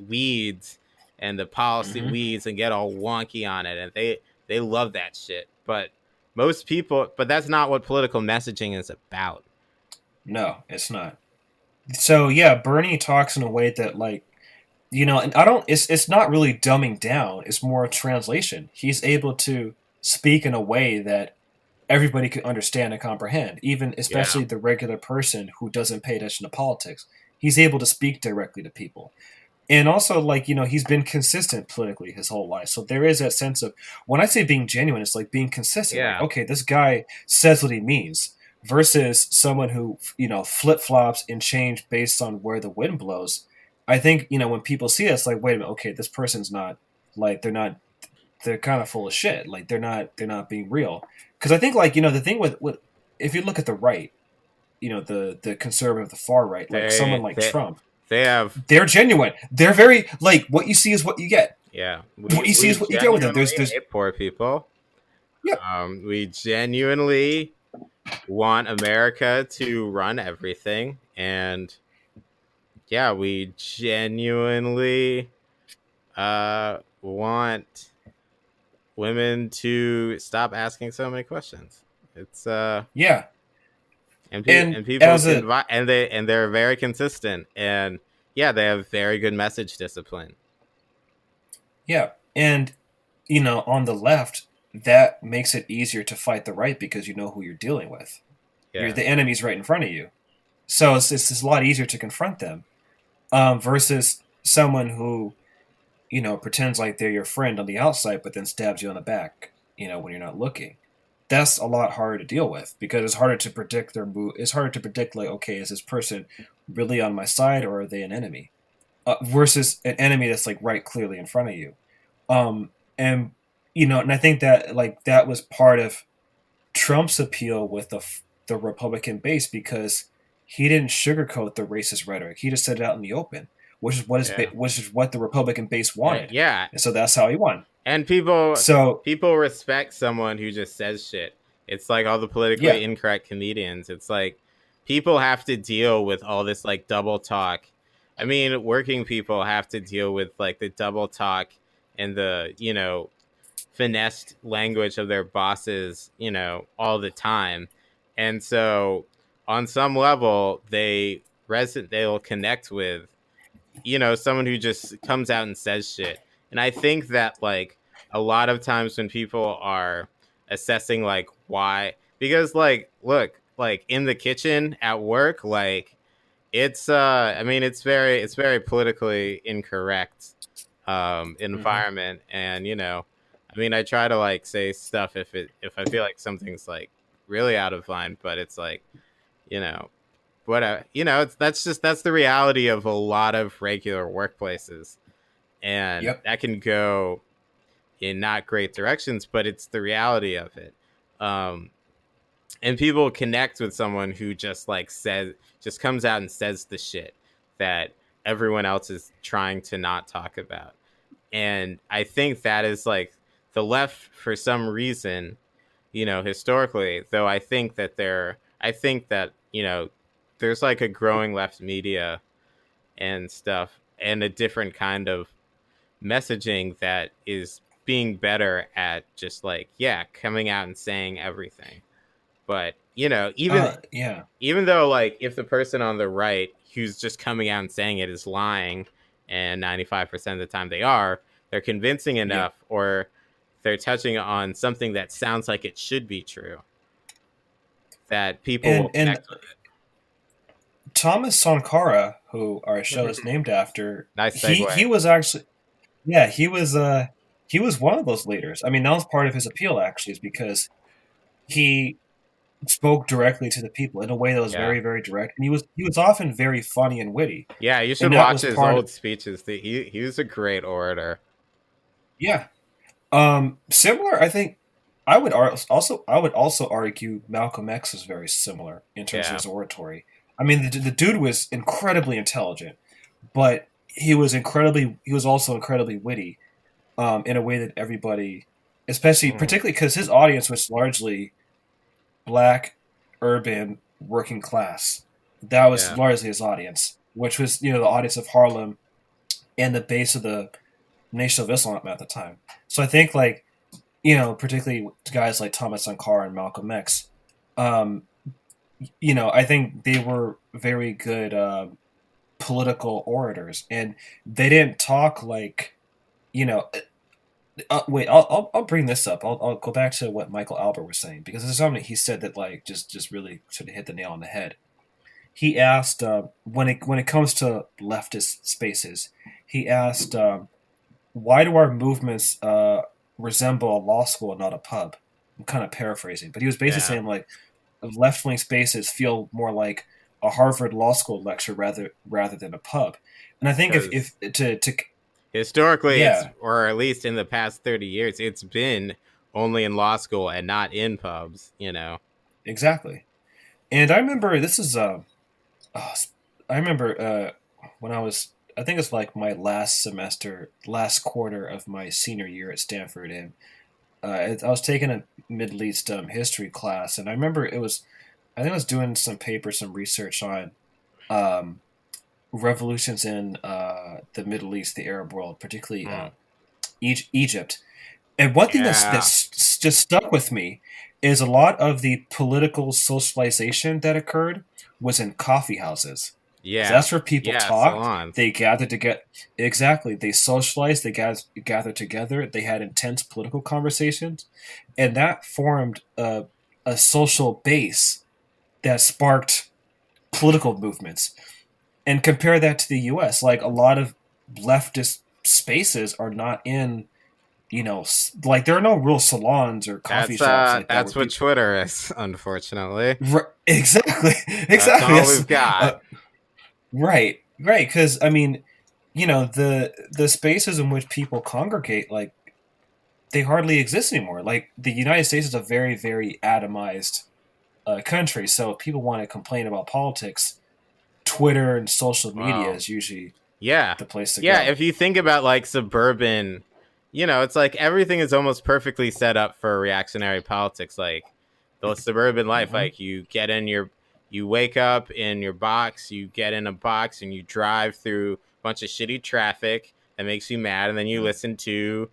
weeds and the policy mhm. weeds and get all wonky on it, and they love that shit. But most people, but that's not what political messaging is about. No, it's not. So yeah, Bernie talks in a way that and I don't. It's not really dumbing down. It's more translation. He's able to speak in a way that everybody can understand and comprehend, even Yeah, especially the regular person who doesn't pay attention to politics. He's able to speak directly to people. And also, he's been consistent politically his whole life. So there is that sense of, when I say being genuine, it's like being consistent. Like, yeah, okay, this guy says what he means, versus someone who, flip flops and change based on where the wind blows. I think, when people see us, like, wait a minute, okay, this person's not, like, they're kind of full of shit. Like, they're not being real. Because I think, the thing with, if you look at the right, the conservative, the far right, like someone they like they Trump, they have. they're genuine. They're very, like, what you see is what you get. Yeah, What you see we is what you get with them. genuinely There's hate poor people. yeah, We genuinely want America to run everything, and yeah, we genuinely want women to stop asking so many questions. It's yeah. and And people as can a they're very consistent, and yeah, they have very good message discipline. yeah, and on the left, that makes it easier to fight the right because you know who you're dealing with. You're Yeah, the enemy's right in front of you, so it's a lot easier to confront them. Versus someone who pretends like they're your friend on the outside, but then stabs you on the back. When you're not looking. That's a lot harder to deal with because it's harder to predict their move. It's harder to predict, like, okay, is this person really on my side or are they an enemy? Versus an enemy that's like right clearly in front of you. And and I think that that was part of Trump's appeal with the Republican base because he didn't sugarcoat the racist rhetoric. He just said it out in the open, yeah, which is what the Republican base wanted, yeah. and so that's how he won. And So people respect someone who just says shit. It's like all the yeah, politically incorrect comedians. It's like people have to deal with all this like double talk. I mean, working people have to deal with like the double talk and the, finessed language of their bosses, all the time. And so on some level, they'll connect with, someone who just comes out and says shit. And I think that like a lot of times when people are assessing like why, because like look, like in the kitchen at work, like it's I mean it's very politically incorrect hmm environment, and I mean I try to like say stuff if I feel like something's like really out of line, but it's like, you know it's that's the reality of a lot of regular workplaces. and Yep. that can go in not great directions, but it's the reality of it. Um, and people connect with someone who just like says, just comes out and says the shit that everyone else is trying to not talk about. And I think that is like the left for some reason, historically, though I think that, there's like a growing left media and stuff and a different kind of messaging that is being better at just like, yeah, coming out and saying everything. But, Yeah. even though like if the person on the right who's just coming out and saying it is lying, and 95% of the time they're convincing Yep. enough, or they're touching on something that sounds like it should be true, that people will And connect with Thomas Sankara, who our show it. is named after, Nice he segue. was actually, yeah, he was one of those leaders. I mean, that was part of his appeal actually, is because he spoke directly to the people in a way that was Yeah. very, very direct, and he was often very funny and witty, Yeah, you should and that watch was his part of, old speeches. He was a great orator. yeah. Similar, I think. I would also argue Malcolm X is very similar in terms of Yeah. his oratory. I mean, the dude was incredibly intelligent, but he was also incredibly witty, in a way that everybody, especially Mhm. particularly because his audience was largely black, urban, working class. That was Yeah. largely his audience, which was the audience of Harlem and the base of the Nation of Islam at the time. So I think like particularly guys like Thomas Sankara and Malcolm X, um, I think they were very good political orators, and they didn't talk like you know. Wait, I'll bring this up. I'll go back to what Michael Albert was saying because there's something he said that like just really sort of hit the nail on the head. He asked when it comes to leftist spaces, he asked why do our movements resemble a law school and not a pub? I'm kind of paraphrasing, but he was basically Yeah. saying like left wing spaces feel more like a Harvard law school lecture rather than a pub. And I think if Because to historically, yeah, or at least in the past 30 years, it's been only in law school and not in pubs. exactly. And I remember this is oh, I remember when I think it's like my last quarter of my senior year at Stanford, and I was taking a Middle East history class, and I remember I think I was doing some papers, some research on um, revolutions in the Middle East, the Arab world, particularly Mm. Egypt. And one thing Yeah. that's just stuck with me is a lot of the political socialization that occurred was in coffee houses. So Yeah. that's where people Yeah. talked. Salons. They gathered to get exactly. They socialized. They gathered together. They had intense political conversations, and that formed a social base that sparked political movements. And compare that to the U.S. Like a lot of leftist spaces are not in like there are no real salons or coffee shops like that where That's what people Twitter is, unfortunately. exactly That's exactly all that's we've got. right because I mean the spaces in which people congregate like they hardly exist anymore. Like the United States is a very very atomized country, so if people want to complain about politics, Twitter and social media Wow. is usually Yeah. the place to Yeah, go. if you think about like suburban, it's like everything is almost perfectly set up for reactionary politics. Like the suburban life, Hmm. like you wake up in your box, you get in a box and you drive through a bunch of shitty traffic that makes you mad, and then you listen to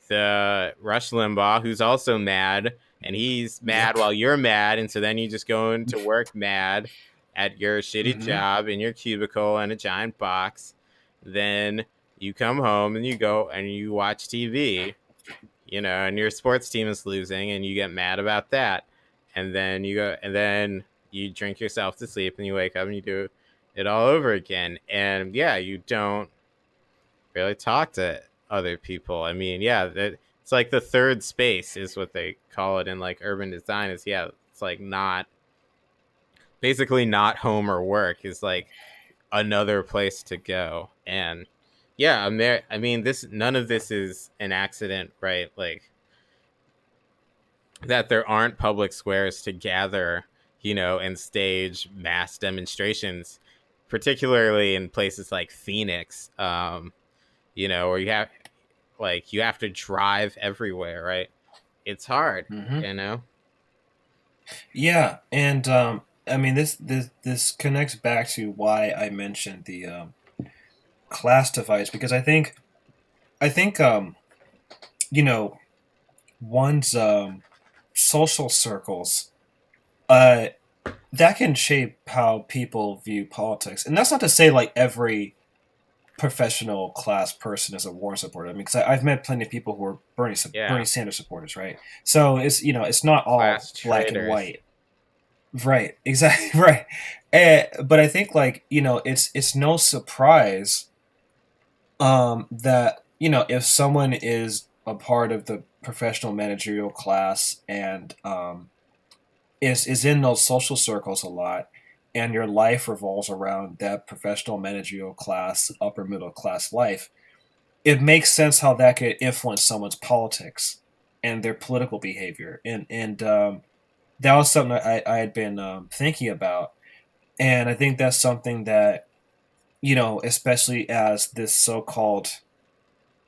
the Rush Limbaugh, who's also mad, and he's mad Yep. while you're mad, and so then you just go into work mad at your shitty Hmm. job in your cubicle in a giant box. Then you come home and you go and you watch TV, and your sports team is losing and you get mad about that. And then you go and then you drink yourself to sleep and you wake up and you do it all over again. And yeah, you don't really talk to other people. I mean, yeah, it's like the third space is what they call it in like urban design is, yeah, it's like not basically not home or work, is like another place to go. And yeah, I mean, this none of this is an accident, right? Like that there aren't public squares to gather, and stage mass demonstrations, particularly in places like Phoenix, where you have to drive everywhere, right? It's hard, Hmm. you know. Yeah, and I mean this connects back to why I mentioned the class device because I think you know one's social circles uh that can shape how people view politics, and that's not to say like every professional class person is a Warren supporter. I mean, because I've met plenty of people who are Bernie Yeah, Sanders supporters, right? So it's not all class black and traders. white. Right, exactly, right. But I think like it's no surprise that if someone is a part of the professional managerial class and is in those social circles a lot, and your life revolves around that professional managerial class, upper middle class life, it makes sense how that could influence someone's politics and their political behavior, and that was something I had been thinking about. And I think that's something that, especially as this so called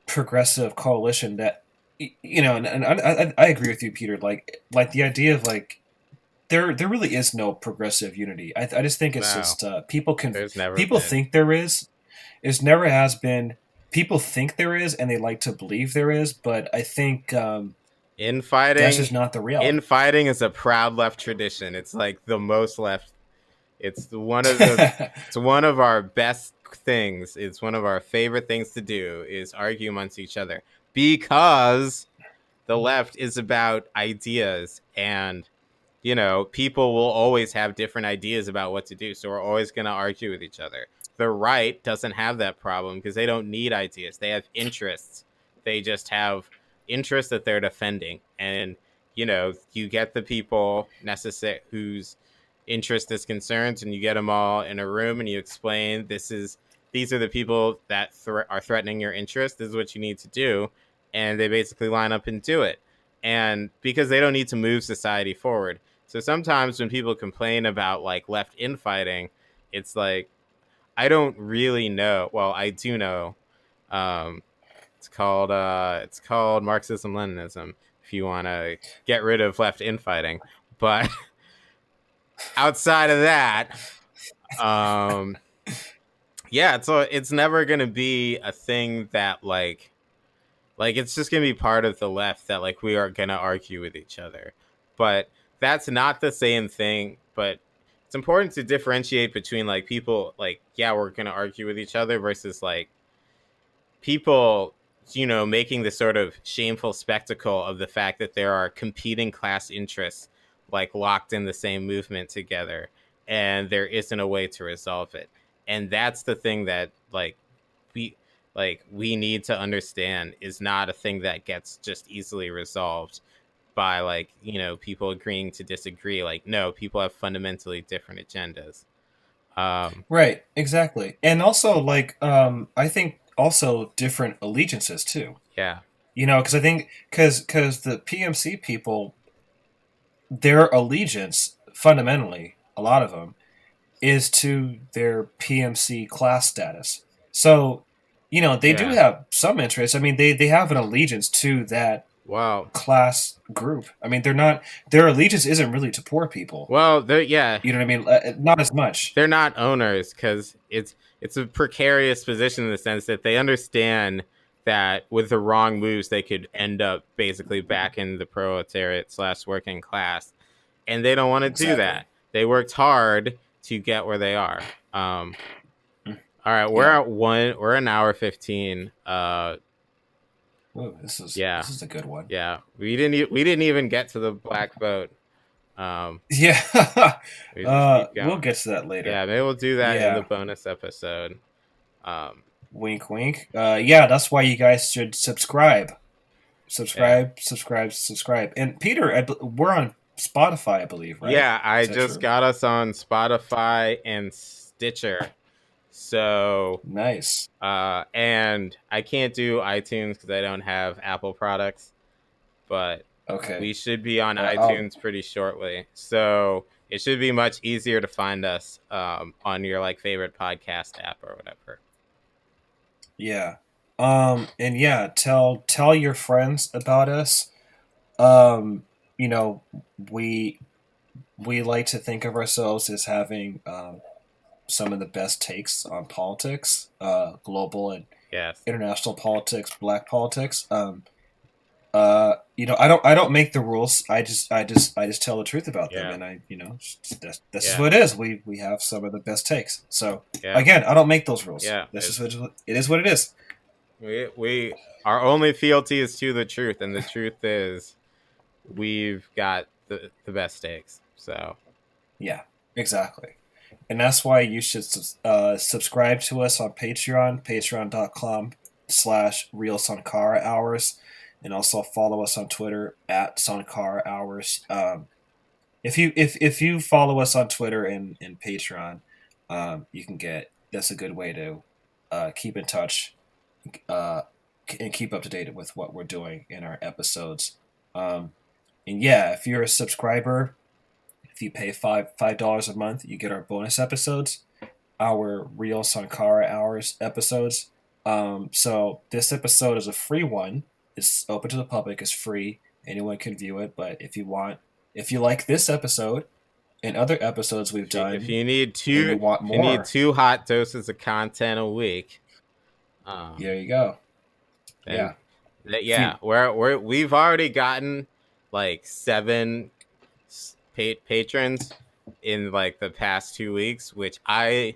progressive coalition that, and I agree with you, Peter. Like the idea of like, there really is no progressive unity. I just think it's No, just there's never people been. think there is. It never has been. People think there is, and they like to believe there is. But I think that's Infighting just not the reality. infighting is a proud left tradition. It's like the most left. It's one of the it's one of our best things. It's one of our favorite things to do is argue amongst each other because the left is about ideas, and people will always have different ideas about what to do, so we're always going to argue with each other. The right doesn't have that problem because they don't need ideas. They have interests. They just have interests that they're defending, and you get the people necessary whose interest is concerned, and you get them all in a room and you explain these are the people that are threatening your interest. This is what you need to do, and they basically line up and do it. And because they don't need to move society forward, so sometimes when people complain about like left infighting, it's like I don't really know. Well, I do know. Um, it's called Marxism Leninism. If you want to get rid of left infighting, but outside of that, um, yeah, it's never gonna be a thing that like it's just gonna be part of the left that like we are gonna argue with each other. But that's not the same thing. But it's important to differentiate between like people like, yeah, we're gonna argue with each other versus like people, making this sort of shameful spectacle of the fact that there are competing class interests like locked in the same movement together, and there isn't a way to resolve it. And that's the thing that we we need to understand is not a thing that gets just easily resolved by people agreeing to disagree. Like, no, people have fundamentally different agendas. Right, exactly. And also like I think also different allegiances too. Yeah, Because I think because the PMC people, their allegiance fundamentally, a lot of them, is to their PMC class status. So, they do yeah. have some interest. I mean, they have an allegiance to that Well, class group. I mean, they're not their allegiance isn't really to poor people. yeah, You know what I mean? Not as much. they're not owners because it's a precarious position in the sense that they understand that with the wrong moves they could end up basically back in the proletariat slash working class, and they don't want to do Exactly. that. They worked hard to get where they are. All right, we're Yeah. at one. We're an hour 15. Ooh, this Yeah, is a good one. yeah. We didn't even get to the black vote. Um, Yeah. we just keep We'll going. get to that later. Yeah, maybe we'll do that in the Yeah. bonus episode. Um, Wink, wink. Yeah, that's why you guys should subscribe. yeah. Subscribe. And Peter, we're on Spotify, I believe, right? Yeah, I Is that just true? got us on Spotify and Stitcher. So, Nice. and I can't do iTunes because I don't have Apple products, but Okay. we should be on I'll iTunes pretty shortly. So it should be much easier to find us on your like favorite podcast app or whatever. Yeah. And yeah, tell your friends about us. Um, you know, we we like to think of ourselves as having some of the best takes on politics, global and Yes. international politics, black politics. I don't make the rules. I just tell the truth about them, Yeah. and this is Yeah. what it is. We have some of the best takes. So Yeah. again, I don't make those rules. Yeah. This is what it is. What it is. We our only fealty is to the truth, and the truth is we've got the best takes. So Yeah, exactly. And that's why you should subscribe to us on Patreon, patreon.com/real Sankara hours, and also follow us on Twitter at Sankara hours. If you follow us on Twitter and Patreon, you can get that's a good way to keep in touch uh, and keep up to date with what we're doing in our episodes. Um, and yeah, if you're a subscriber, if you pay $5 a month, you get our bonus episodes, our real Sankara hours episodes. So this episode is a free one. It's open to the public. It's free. Anyone can view it. But if you like this episode and other episodes we've if done, you need and you want more, two hot doses of content a week, um, there you go. then Yeah. If you yeah, we've already gotten like 7 patrons in like the past 2 weeks, which I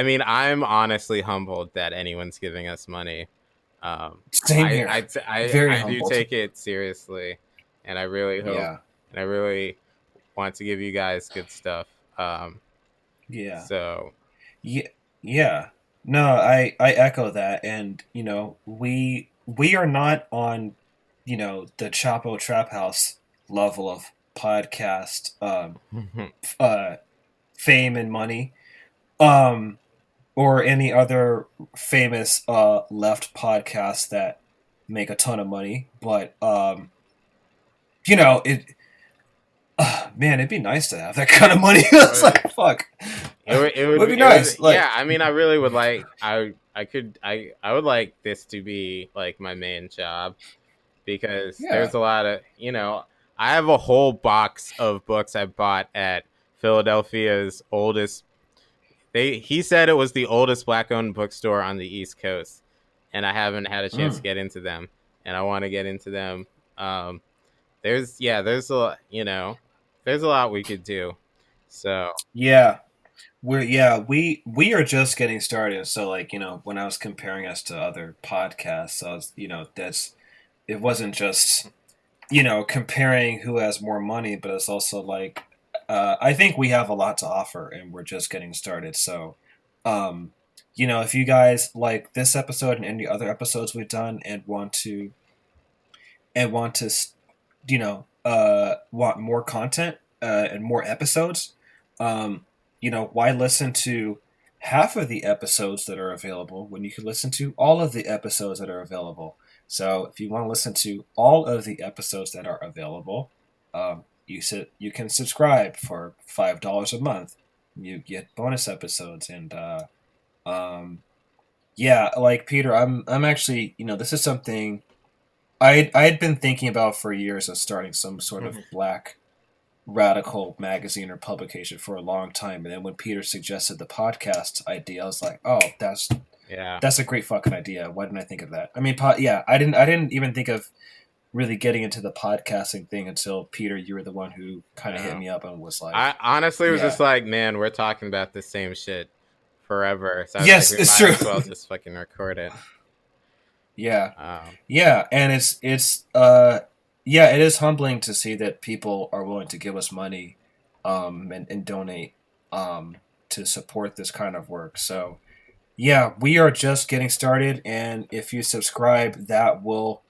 mean, I'm honestly humbled that anyone's giving us money. Same here. Very I do humbled. take it seriously, and I really hope, Yeah. and I really want to give you guys good stuff. Yeah. So Yeah, yeah. No, I echo that, and we are not on the Chapo Trap House level of podcast uh fame and money or any other famous left podcasts that make a ton of money, but it man, it'd be nice to have that kind of money. It's like fuck. It would be it would nice. yeah, Like I mean, I really would like I would like this to be like my main job, because yeah. there's a lot of, I have a whole box of books I bought at Philadelphia's oldest, he said it was the oldest black owned bookstore on the East Coast, and I haven't had a chance to Mm. get into them, and I want to get into them. um there's a lot, there's a lot we could do. So Yeah. We are just getting started. So like, when I was comparing us to other podcasts, I was, that's it wasn't just, comparing who has more money, but it's also like I think we have a lot to offer and we're just getting started. So um if you guys like this episode and any other episodes we've done and want to want more content and more episodes, why listen to half of the episodes that are available when you can listen to all of the episodes that are available? So if you want to listen to all of the episodes that are available, you can subscribe for $5 a month. You get bonus episodes and yeah, like Peter, I'm actually this is something I had been thinking about for years of starting some sort of black radical magazine or publication for a long time, and then when Peter suggested the podcast idea, I was like, "Oh, yeah. that's a great fucking idea. Why didn't I think of that?" I mean, yeah, I didn't even think of really getting into the podcasting thing until Peter, you were the one who kind of hit Yeah. me up and was I like, honestly was "Yeah, just like, man, we're talking about the same shit forever. So I was like, yes, we it's might true." as well just fucking record it. Yeah, Um, yeah, and it's yeah, it is humbling to see that people are willing to give us money and donate to support this kind of work. So yeah, we are just getting started, and if you subscribe, that will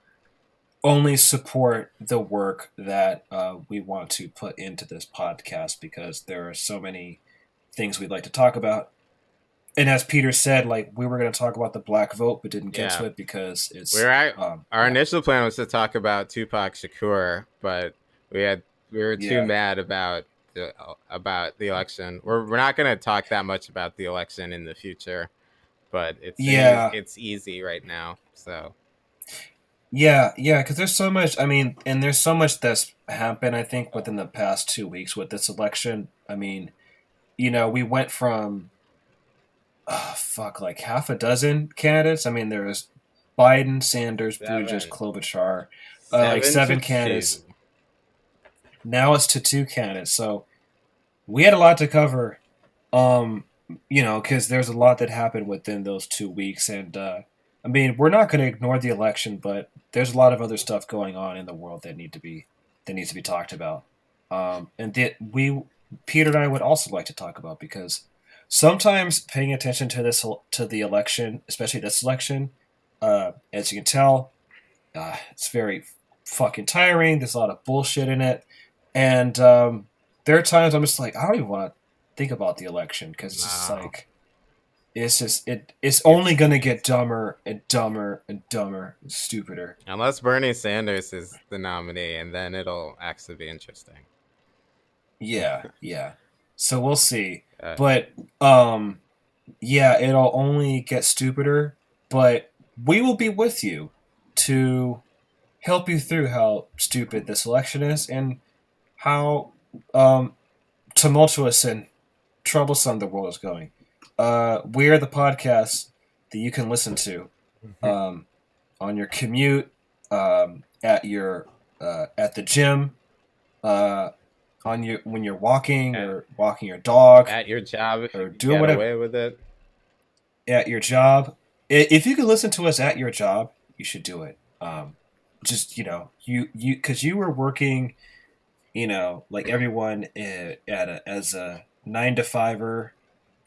only support the work that we want to put into this podcast because there are so many things we'd like to talk about, and as Peter said, like we were going to talk about the black vote, but didn't get Yeah, to it because we're it's at, our yeah, initial plan was to talk about Tupac Shakur, but we had we were too yeah, mad about the election. We're not going to talk that much about the election in the future, but yeah, it's easy right now. So yeah, because there's so much. I mean, and there's so much that's happened. I think within the past 2 weeks with this election. I mean, we went from fuck like half a dozen candidates. I mean, there was Biden, Sanders, Buttigieg, seven, Klobuchar, like seven to seven two. candidates. Now it's to two candidates. So we had a lot to cover. Um, because there's a lot that happened within those 2 weeks, and I mean, we're not going to ignore the election, but there's a lot of other stuff going on in the world that needs to be talked about. And that Peter and I would also like to talk about because sometimes paying attention to the election, especially this election, as you can tell, it's very fucking tiring. There's a lot of bullshit in it, and there are times I'm just like, I don't even want to think about the election because it's just No, like it's only it's gonna get dumber and dumber and dumber and stupider. unless Bernie Sanders is the nominee, and then it'll actually be interesting. Yeah. So we'll see, Uh, but yeah, it'll only get stupider. But we will be with you to help you through how stupid this election is and how tumultuous and troublesome the world is going. We are the podcast that you can listen to um, on your commute, at the gym, uh, on your when you're walking at, or walking your dog at your job, if you or could doing get whatever away with it. at your job. If you can listen to us at your job, you should do it. Just you because you were working, like everyone as a 9 to 5er.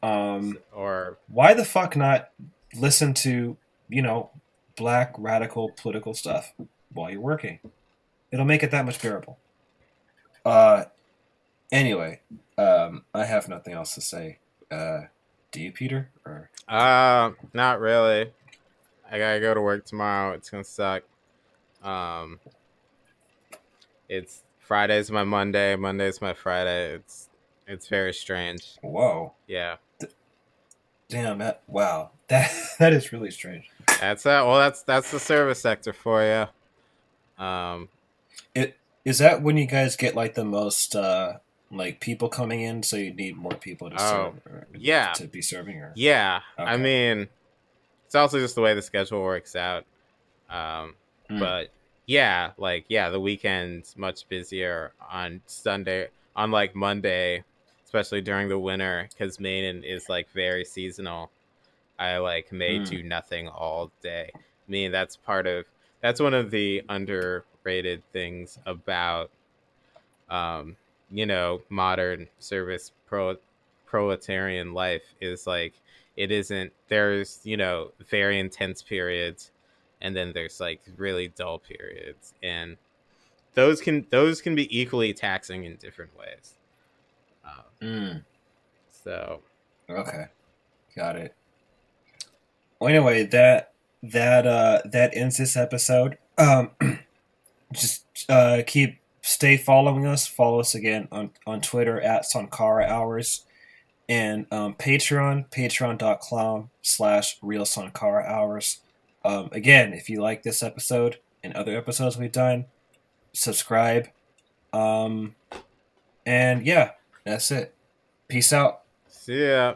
Or Why the fuck not listen to you know black radical political stuff while you're working? It'll make it that much bearable. Uh, anyway, I have nothing else to say. Do you, Peter? Or not really. I gotta go to work tomorrow. It's gonna suck. Um, it's Friday's my Monday. Monday's my Friday. It's very strange. whoa, Yeah, damn that! Wow, that that is really strange. that's that. Well, that's the service sector for you. It is that when you guys get like the most like people coming in, so you need more people to Oh, serve or yeah, to be serving, or yeah. I okay. mean, it's also just the way the schedule works out. Um, Mm, but yeah, like yeah, the weekend's much busier on Sunday, on like Monday, especially during the winter, because Maine is like very seasonal. I like may mm, do nothing all day. I mean, that's one of the underrated things about modern proletarian life is like it isn't there's very intense periods, and then there's like really dull periods, and those can be equally taxing in different ways. Um, mm. so Okay, got it. Well, anyway, that ends this episode. Just stay following us. Follow us again on Twitter at Sankara Hours and patreon.com/real Sankara Hours. Again, if you like this episode and other episodes we've done, subscribe. Um, and yeah, that's it. Peace out. see ya.